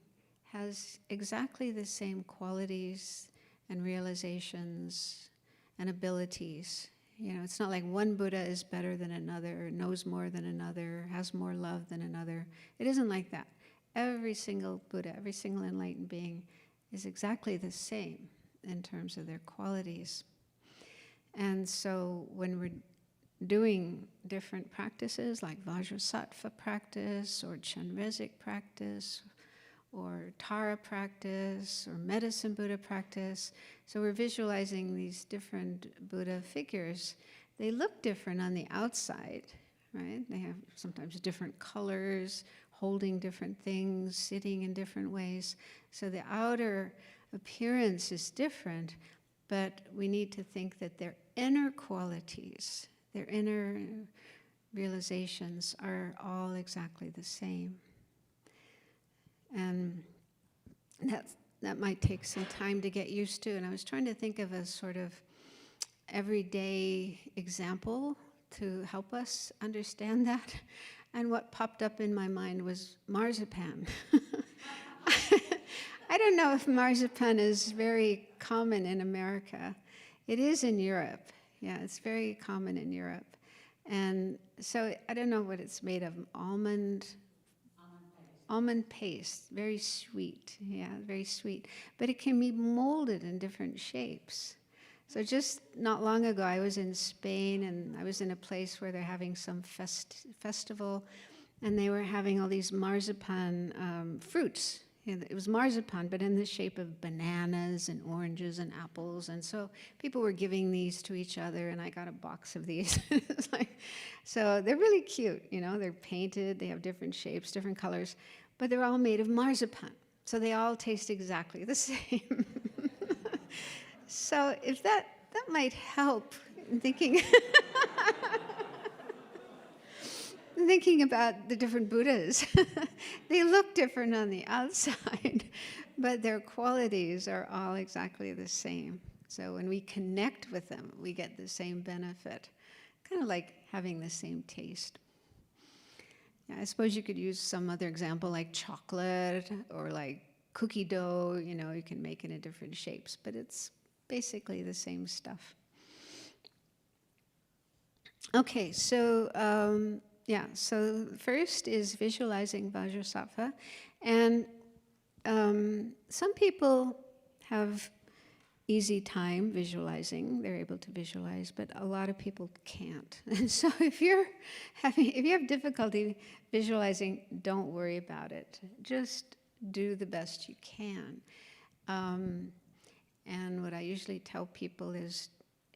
has exactly the same qualities and realizations and abilities. You know, it's not like one Buddha is better than another, knows more than another, has more love than another. It isn't like that. Every single Buddha, every single enlightened being is exactly the same in terms of their qualities. And so when we're doing different practices like Vajrasattva practice or Chenrezig practice or Tara practice or medicine Buddha practice, so we're visualizing these different Buddha figures. They look different on the outside, right? They have sometimes different colors, holding different things, sitting in different ways. So the outer appearance is different, but we need to think that their inner qualities, their inner realizations are all exactly the same. And that might take some time to get used to. And I was trying to think of a sort of everyday example to help us understand that. And what popped up in my mind was marzipan. I don't know if marzipan is very common in America. It is in Europe. Yeah, it's very common in Europe. And so I don't know what it's made of. Almond paste, very sweet, yeah, very sweet. But it can be molded in different shapes. So just not long ago, I was in Spain, and I was in a place where they're having some festival, and they were having all these marzipan fruits. It was marzipan, but in the shape of bananas and oranges and apples. And so people were giving these to each other, and I got a box of these. It's like, so they're really cute, you know. They're painted, they have different shapes, different colors, but they're all made of marzipan. So they all taste exactly the same. So if that might help in thinking... Thinking about the different Buddhas. They look different on the outside, but their qualities are all exactly the same. So when we connect with them, we get the same benefit, kind of like having the same taste. Yeah, I suppose you could use some other example like chocolate or like cookie dough. You know, you can make it in different shapes, but it's basically the same stuff. Okay, so so first is visualizing Vajrasattva. And some people have easy time visualizing. They're able to visualize, but a lot of people can't. And so if you have difficulty visualizing, don't worry about it. Just do the best you can. And what I usually tell people is,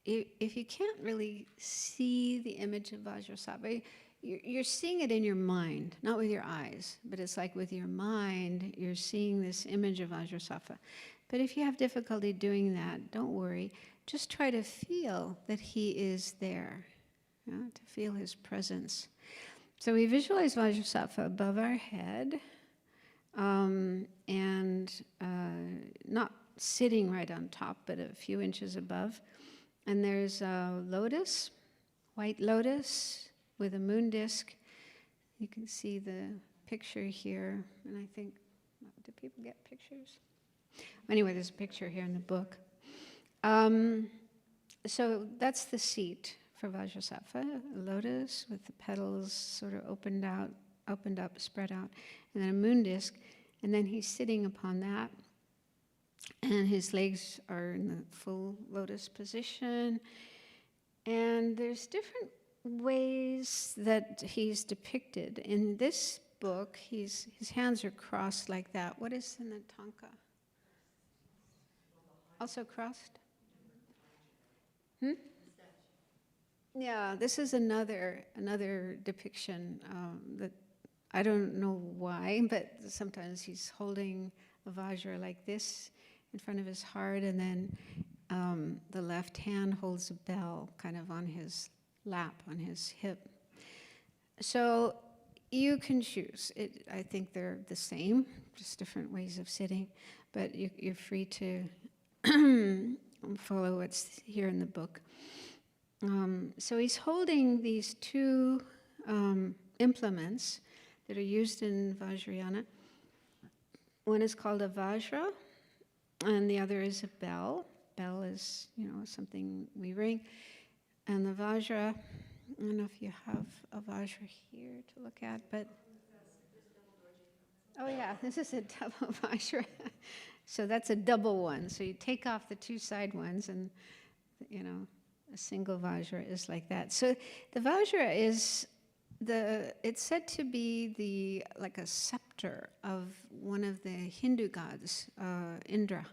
if you can't really see the image of Vajrasattva, you're seeing it in your mind, not with your eyes, but it's like with your mind, you're seeing this image of Vajrasattva. But if you have difficulty doing that, don't worry. Just try to feel that he is there, to feel his presence. So we visualize Vajrasattva above our head, and not sitting right on top, but a few inches above. And there's a lotus, white lotus, with a moon disk. You can see the picture here, and I think, do people get pictures? Anyway, there's a picture here in the book. So that's the seat for Vajrasattva, a lotus with the petals sort of opened up, spread out, and then a moon disk, and then he's sitting upon that, and his legs are in the full lotus position, and there's different ways that he's depicted. In this book, his hands are crossed like that. What is in the Tanka? Also crossed? Yeah, this is another depiction that I don't know why, but sometimes he's holding a Vajra like this in front of his heart, and then the left hand holds a bell kind of on his lap, on his hip. So you can choose. I think they're the same, just different ways of sitting, but you're free to follow what's here in the book. So he's holding these two implements that are used in Vajrayana. One is called a Vajra, and the other is a bell. Bell is, something we ring. And the Vajra, I don't know if you have a Vajra here to look at, but... Oh yeah, this is a double Vajra. So that's a double one. So you take off the two side ones and, a single Vajra is like that. So the Vajra is it's said to be like a scepter of one of the Hindu gods, Indra.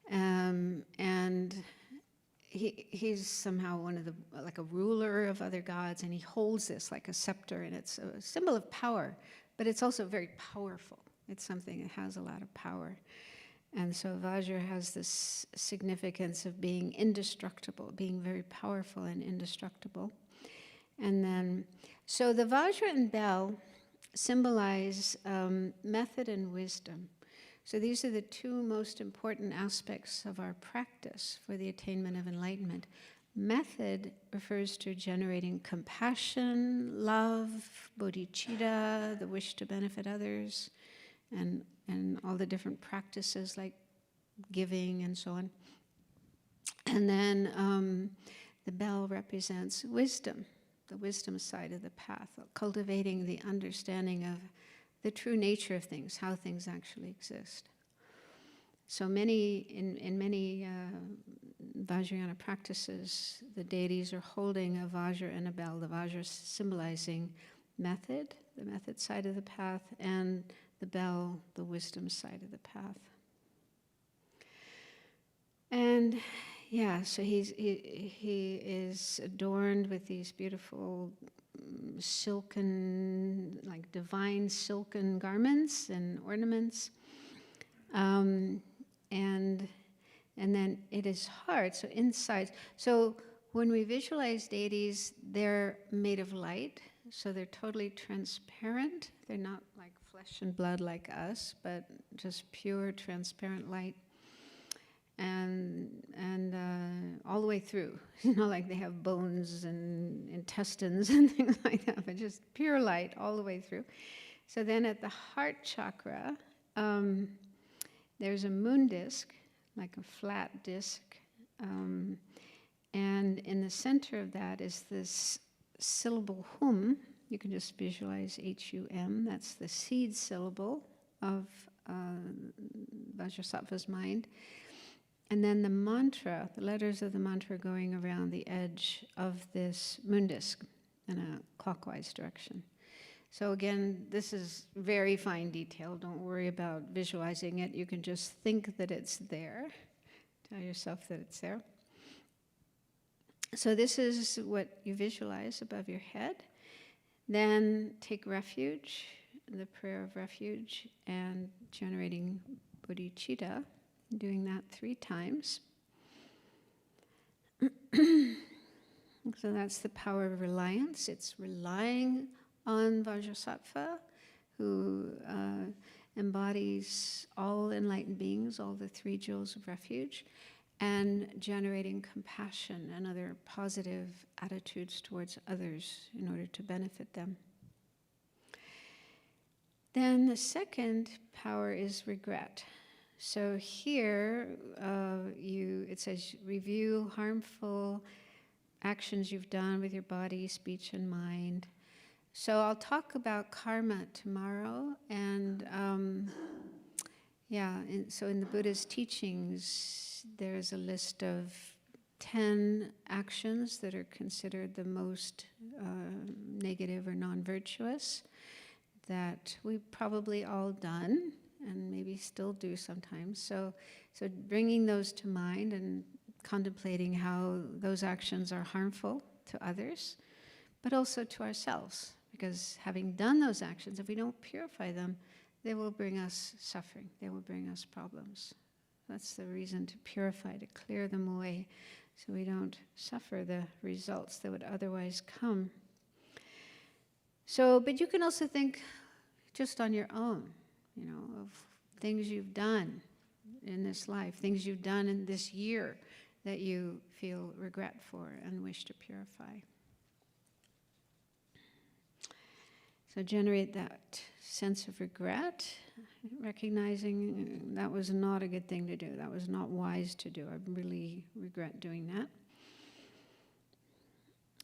And he's somehow one of like a ruler of other gods, and he holds this like a scepter, and it's a symbol of power, but it's also very powerful. It's something that has a lot of power. And so Vajra has this significance of being indestructible, being very powerful and indestructible. And then, so the Vajra and bell symbolize method and wisdom. So these are the two most important aspects of our practice for the attainment of enlightenment. Method refers to generating compassion, love, bodhicitta, the wish to benefit others, and all the different practices like giving and so on. And then the bell represents wisdom, the wisdom side of the path, cultivating the understanding of the true nature of things, how things actually exist. So in many Vajrayana practices, the deities are holding a Vajra and a bell, the Vajra symbolizing method, the method side of the path, and the bell, the wisdom side of the path. And yeah, so he is adorned with these beautiful silken, like divine silken garments and ornaments. And then it is hard, so inside. So when we visualize deities, they're made of light, so they're totally transparent. They're not like flesh and blood like us, but just pure transparent light. And all the way through, like they have bones and intestines and things like that, but just pure light all the way through. So then at the heart chakra, there's a moon disk, like a flat disk, and in the center of that is this syllable hum. You can just visualize H-U-M. That's the seed syllable of Vajrasattva's mind. And then the mantra, the letters of the mantra going around the edge of this moon disk in a clockwise direction. So again, this is very fine detail. Don't worry about visualizing it. You can just think that it's there. Tell yourself that it's there. So this is what you visualize above your head. Then take refuge, the prayer of refuge, and generating bodhicitta, doing that 3 times. So that's the power of reliance. It's relying on Vajrasattva, who embodies all enlightened beings, all the 3 jewels of refuge, and generating compassion and other positive attitudes towards others in order to benefit them. Then the second power is regret. So here it says review harmful actions you've done with your body, speech, and mind. So I'll talk about karma tomorrow, and so in the Buddha's teachings, there's a list of 10 actions that are considered the most negative or non-virtuous that we've probably all done and maybe still do sometimes. So bringing those to mind and contemplating how those actions are harmful to others, but also to ourselves. Because having done those actions, if we don't purify them, they will bring us suffering. They will bring us problems. That's the reason to purify, to clear them away, so we don't suffer the results that would otherwise come. So, but you can also think just on your own, of things you've done in this life, things you've done in this year that you feel regret for and wish to purify. So generate that sense of regret, recognizing that was not a good thing to do. That was not wise to do. I really regret doing that.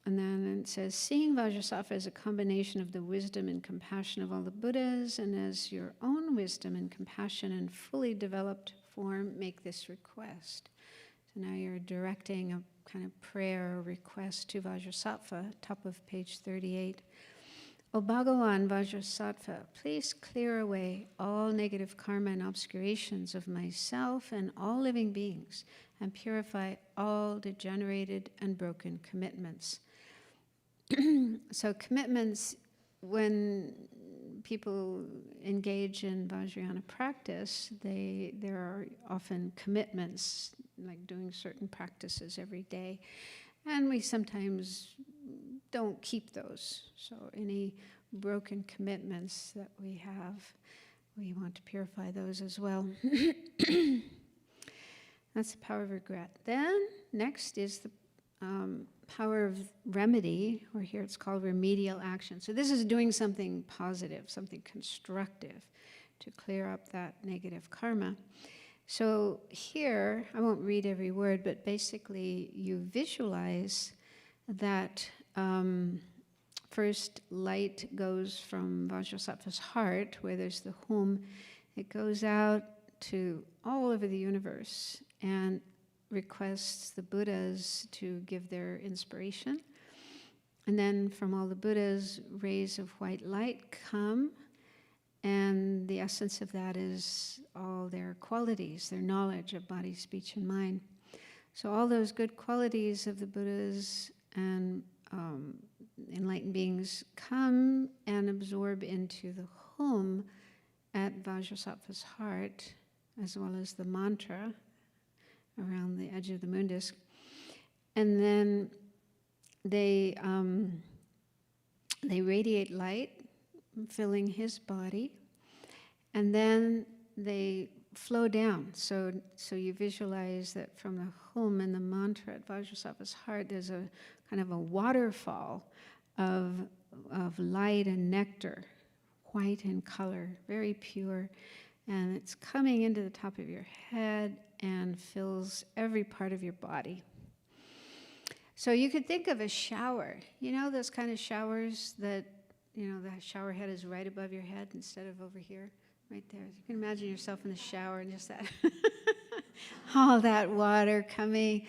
And then it says, seeing Vajrasattva as a combination of the wisdom and compassion of all the Buddhas, and as your own wisdom and compassion in fully developed form, make this request. So now you're directing a kind of prayer or request to Vajrasattva, top of page 38. O Bhagavan Vajrasattva, please clear away all negative karma and obscurations of myself and all living beings, and purify all degenerated and broken commitments. So commitments, when people engage in Vajrayana practice, there are often commitments, like doing certain practices every day. And we sometimes don't keep those. So any broken commitments that we have, we want to purify those as well. That's the power of regret. Then next is the power of remedy, or here it's called remedial action. So this is doing something positive, something constructive to clear up that negative karma. So here, I won't read every word, but basically you visualize that first light goes from Vajrasattva's heart, where there's the home. It goes out to all over the universe and requests the Buddhas to give their inspiration. And then from all the Buddhas, rays of white light come, and the essence of that is all their qualities, their knowledge of body, speech, and mind. So all those good qualities of the Buddhas and enlightened beings come and absorb into the home at Vajrasattva's heart, as well as the mantra around the edge of the moon disk. And then they radiate light, filling his body, and then they flow down. So you visualize that from the home and the mantra at Vajrasattva's heart, there's a kind of a waterfall of light and nectar, white in color, very pure, and it's coming into the top of your head and fills every part of your body. So you could think of a shower. Those kind of showers that, the shower head is right above your head instead of over here, right there. You can imagine yourself in the shower and just that, all that water coming.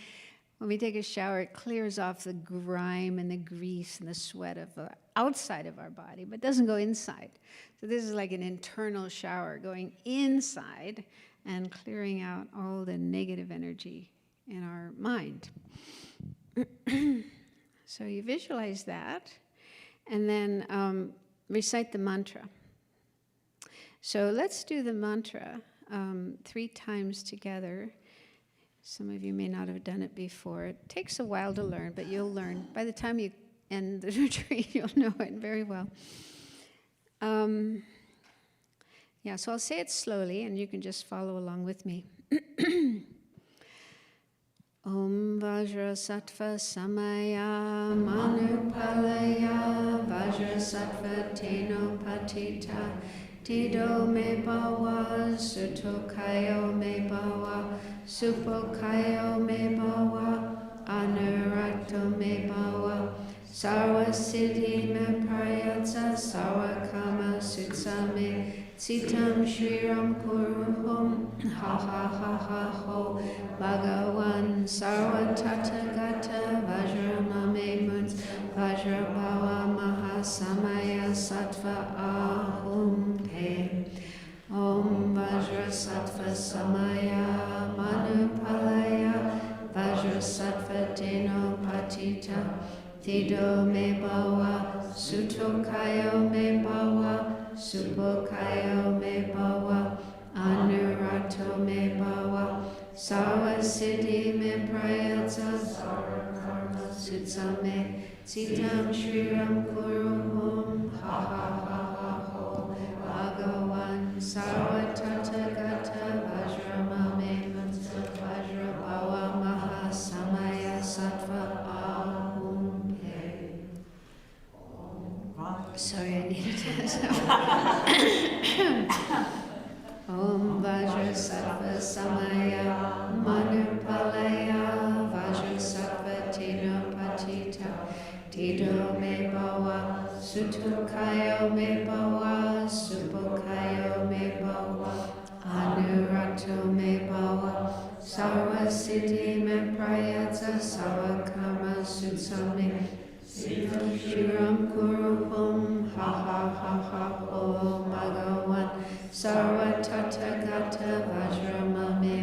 When we take a shower, it clears off the grime and the grease and the sweat of the outside of our body, but doesn't go inside. So this is like an internal shower going inside and clearing out all the negative energy in our mind. So you visualize that, and then recite the mantra. So let's do the mantra 3 times together. Some of you may not have done it before. It takes a while to learn, but you'll learn. By the time you end the retreat, you'll know it very well. So I'll say it slowly, and you can just follow along with me. Om Vajrasattva Samaya Manupalaya Vajrasattva Teno Patita Tido Me Bhava Sutokayo Me Bhava Supokayo Me Bhava Anurato Me Bhava Sarva Siddhi Me Prayatsa Sarva Kama Suksa Me Sitam Shriram Kuruhum Ha Ha Ha Ha Ho Bhagavan Sarva Tathagata Vajramame Muns Vajrabhava Mahasamaya Sattva Ahum Pe Om Vajrasattva Samaya Manupalaya Vajrasattva Teno Patita Tido Me Bhava Sutokayo Me Bhava Supokayo Me Bhava Anurato Me Bhava Sarva siddhi me prayatsa sarva karma sutsame Sitam shriram kuruhum ha ha ha ha ho Bhagavan sarva tathagata vajramame vajrabhava maha samaya sattva ahum he. Sorry, I needed to Om Vajrasattva Samaya Manupalaya Vajrasattva Tino Patita Tido Me Bhava Sutukayo Me Bhava Supokayo Me Bhava Anurato Me Bhava Sarva Siddhi Me Prayatsa Sarva Karma Sutsame Shiram Kurupam Ha Ha Ha Ha Ho Bhagavan Sarva Tathagata Vajramame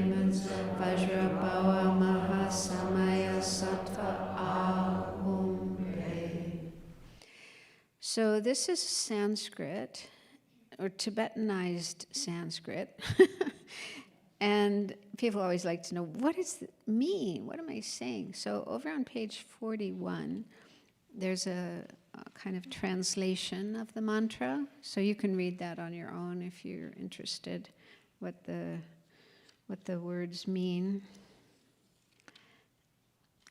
Vajrabhava Mahasamaya Sattva Ahum He. So this is Sanskrit, or Tibetanized Sanskrit. And people always like to know, what does it mean? What am I saying? So over on page 41, there's a kind of translation of the mantra, so you can read that on your own if you're interested what the words mean.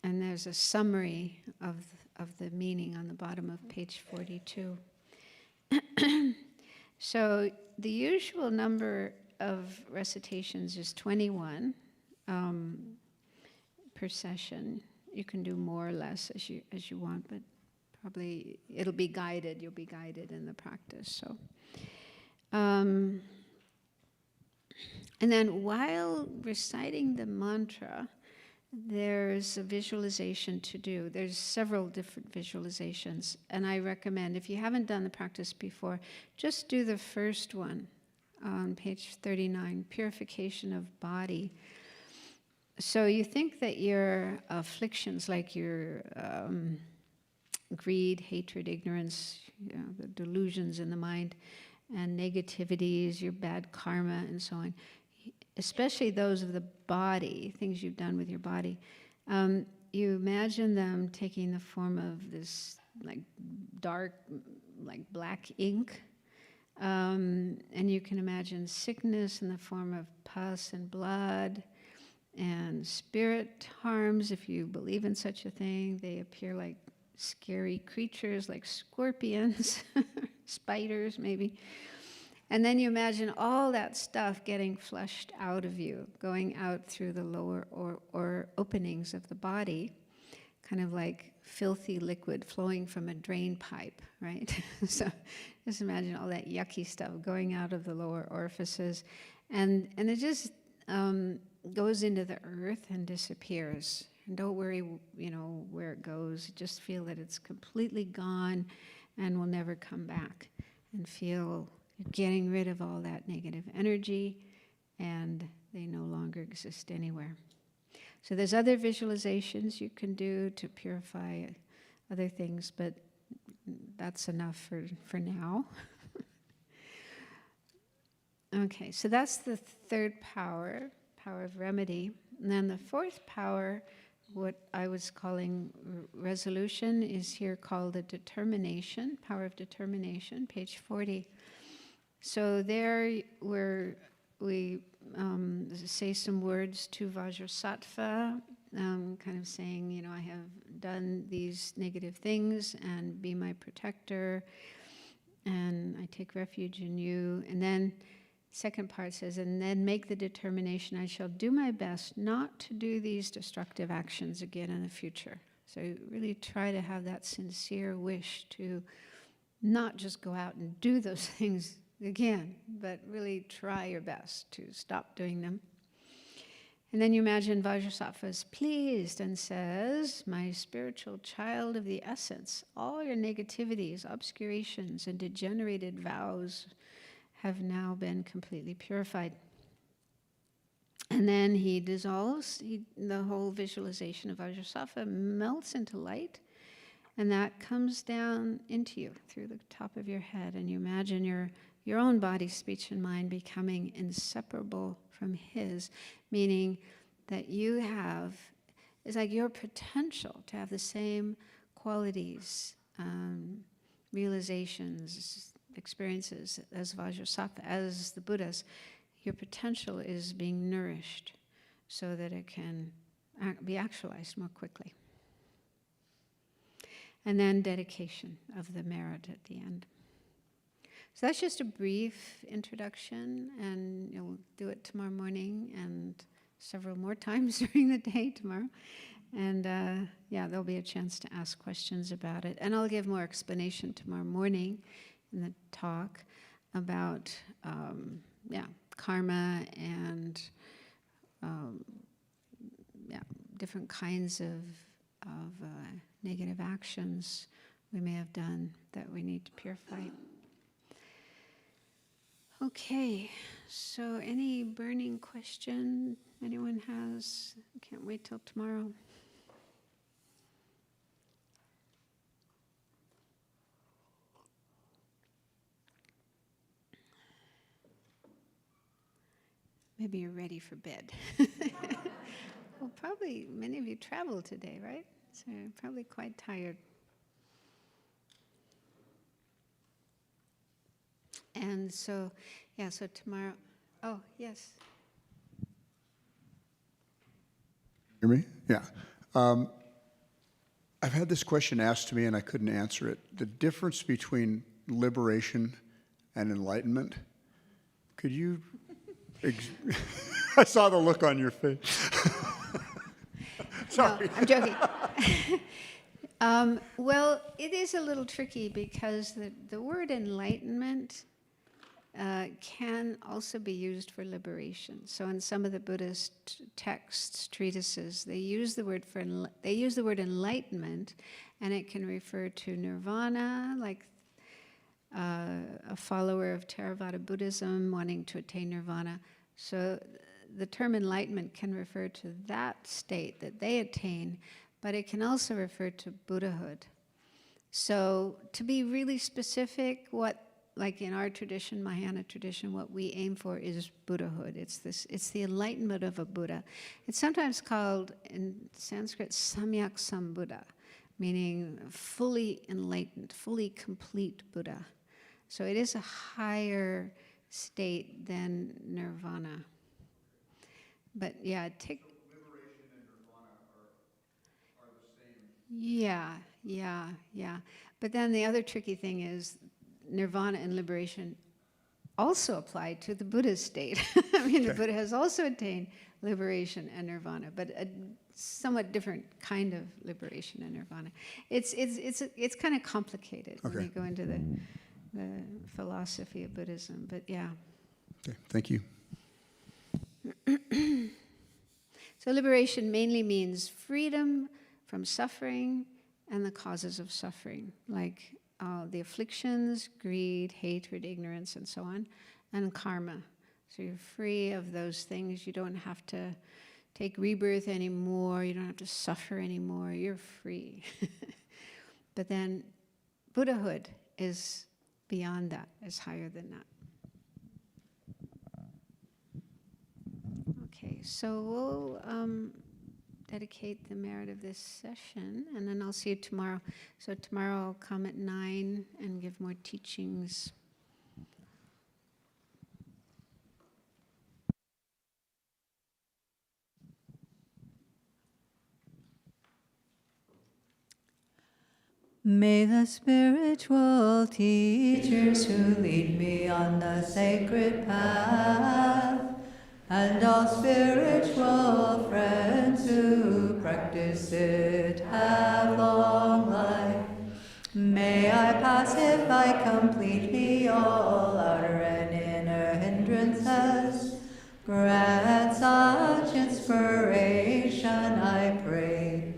And there's a summary of the meaning on the bottom of page 42. So the usual number of recitations is 21 per session. You can do more or less as you want, but probably it'll be guided. You'll be guided in the practice. So, and then while reciting the mantra, there's a visualization to do. There's several different visualizations, and I recommend, if you haven't done the practice before, just do the first one on page 39, Purification of Body. So you think that your afflictions, like your greed, hatred, ignorance, the delusions in the mind, and negativities, your bad karma, and so on, especially those of the body, things you've done with your body, you imagine them taking the form of this like dark, like black ink, and you can imagine sickness in the form of pus and blood, and spirit harms, if you believe in such a thing. They appear like scary creatures, like scorpions, spiders maybe. And then you imagine all that stuff getting flushed out of you, going out through the lower or openings of the body, kind of like filthy liquid flowing from a drain pipe, right? So just imagine all that yucky stuff going out of the lower orifices, and it just goes into the earth and disappears. And don't worry, where it goes. Just feel that it's completely gone and will never come back, and feel you're getting rid of all that negative energy, and they no longer exist anywhere. So there's other visualizations you can do to purify other things, but that's enough for now. Okay, so that's the third power of remedy. And then the fourth power, what I was calling resolution, is here called a determination, power of determination, page 40. So there we say some words to Vajrasattva, kind of saying, I have done these negative things, and be my protector, and I take refuge in you. And then second part says, and then make the determination, I shall do my best not to do these destructive actions again in the future. So really try to have that sincere wish to not just go out and do those things again, but really try your best to stop doing them. And then you imagine Vajrasattva is pleased and says, my spiritual child of the essence, all your negativities, obscurations, and degenerated vows have now been completely purified. And then he dissolves, the whole visualization of Vajrasattva melts into light, and that comes down into you through the top of your head, and you imagine your own body, speech, and mind becoming inseparable from his, meaning that you have is like your potential to have the same qualities, realizations, experiences as Vajrasattva, as the Buddhas. Your potential is being nourished so that it can be actualized more quickly. And then dedication of the merit at the end. So that's just a brief introduction, and you'll do it tomorrow morning and several more times during the day tomorrow. And there'll be a chance to ask questions about it. And I'll give more explanation tomorrow morning in the talk about karma and different kinds of negative actions we may have done that we need to purify. Okay, so any burning question anyone has? Can't wait till tomorrow. Maybe you're ready for bed. Well, probably many of you traveled today, right? So you're probably quite tired. And so tomorrow, yes. Hear me? Yeah. I've had this question asked to me and I couldn't answer it. The difference between liberation and enlightenment. Could you... I saw the look on your face. Sorry. No, I'm joking. Well, it is a little tricky because the word enlightenment can also be used for liberation. So in some of the Buddhist texts, treatises, they use the word enlightenment, and it can refer to nirvana, like a follower of Theravada Buddhism wanting to attain nirvana. So the term enlightenment can refer to that state that they attain, but it can also refer to Buddhahood. So to be really specific, like in our tradition, Mahayana tradition, what we aim for is Buddhahood. It's the enlightenment of a Buddha. It's sometimes called in Sanskrit Samyak Sambuddha, meaning fully enlightened, fully complete Buddha. So it is a higher state than nirvana. But yeah, liberation and nirvana are the same. Yeah. But then the other tricky thing is nirvana and liberation also apply to the Buddha's state. I mean, the Buddha has also attained liberation and nirvana, but a somewhat different kind of liberation and nirvana. It's kind of complicated when you go into the philosophy of Buddhism, but yeah. Okay, thank you. So liberation mainly means freedom from suffering and the causes of suffering, like the afflictions, greed, hatred, ignorance, and so on, and karma. So you're free of those things. You don't have to take rebirth anymore. You don't have to suffer anymore. You're free. But then Buddhahood is beyond that, is higher than that. Okay, so we'll dedicate the merit of this session, and then I'll see you tomorrow. So tomorrow I'll come at 9 and give more teachings. May the spiritual teachers who lead me on the sacred path, and all spiritual friends who practice it, have long life. May I pacify completely all outer and inner hindrances. Grant such inspiration, I pray.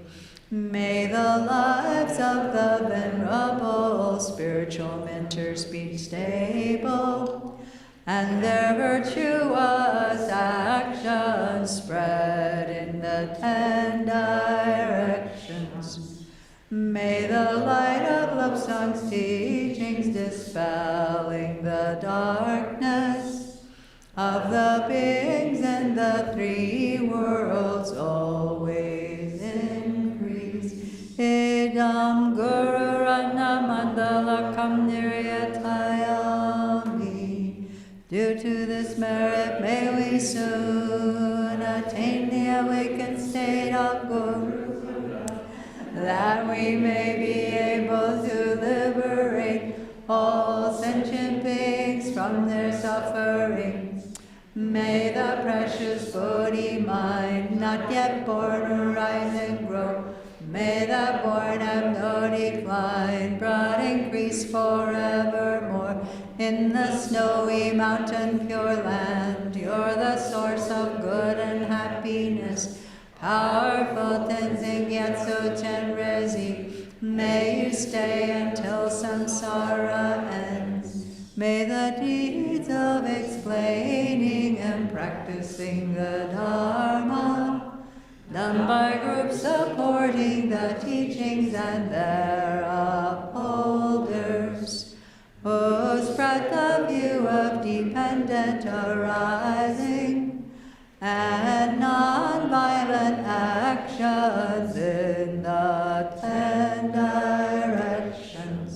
May the lives of the venerable spiritual mentors be stable, and their virtuous actions spread in the 10 directions. May the light of Love Sang's teachings dispelling the darkness of the beings and and the three worlds always increase. Idam Guru Ratna Mandalakam Niryatayami. Due to this merit, may we soon attain the awakened state of Guru, that we may be able to liberate all sentient beings from their suffering. May the precious Bodhi mind, not yet born, arise and grow. May the born have no decline, but increase forevermore. In the snowy mountain pure land, you're the source of good and happiness. Powerful Tenzin Gyatso Chenrezi, may you stay until samsara ends. May the deeds of explaining and practicing the Dharma, done by groups supporting the teachings and their upholders, who spread the view of dependent arising and non-violent actions in the 10 directions,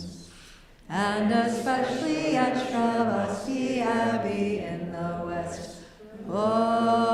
and especially at Sravasti Abbey in the west. Oh,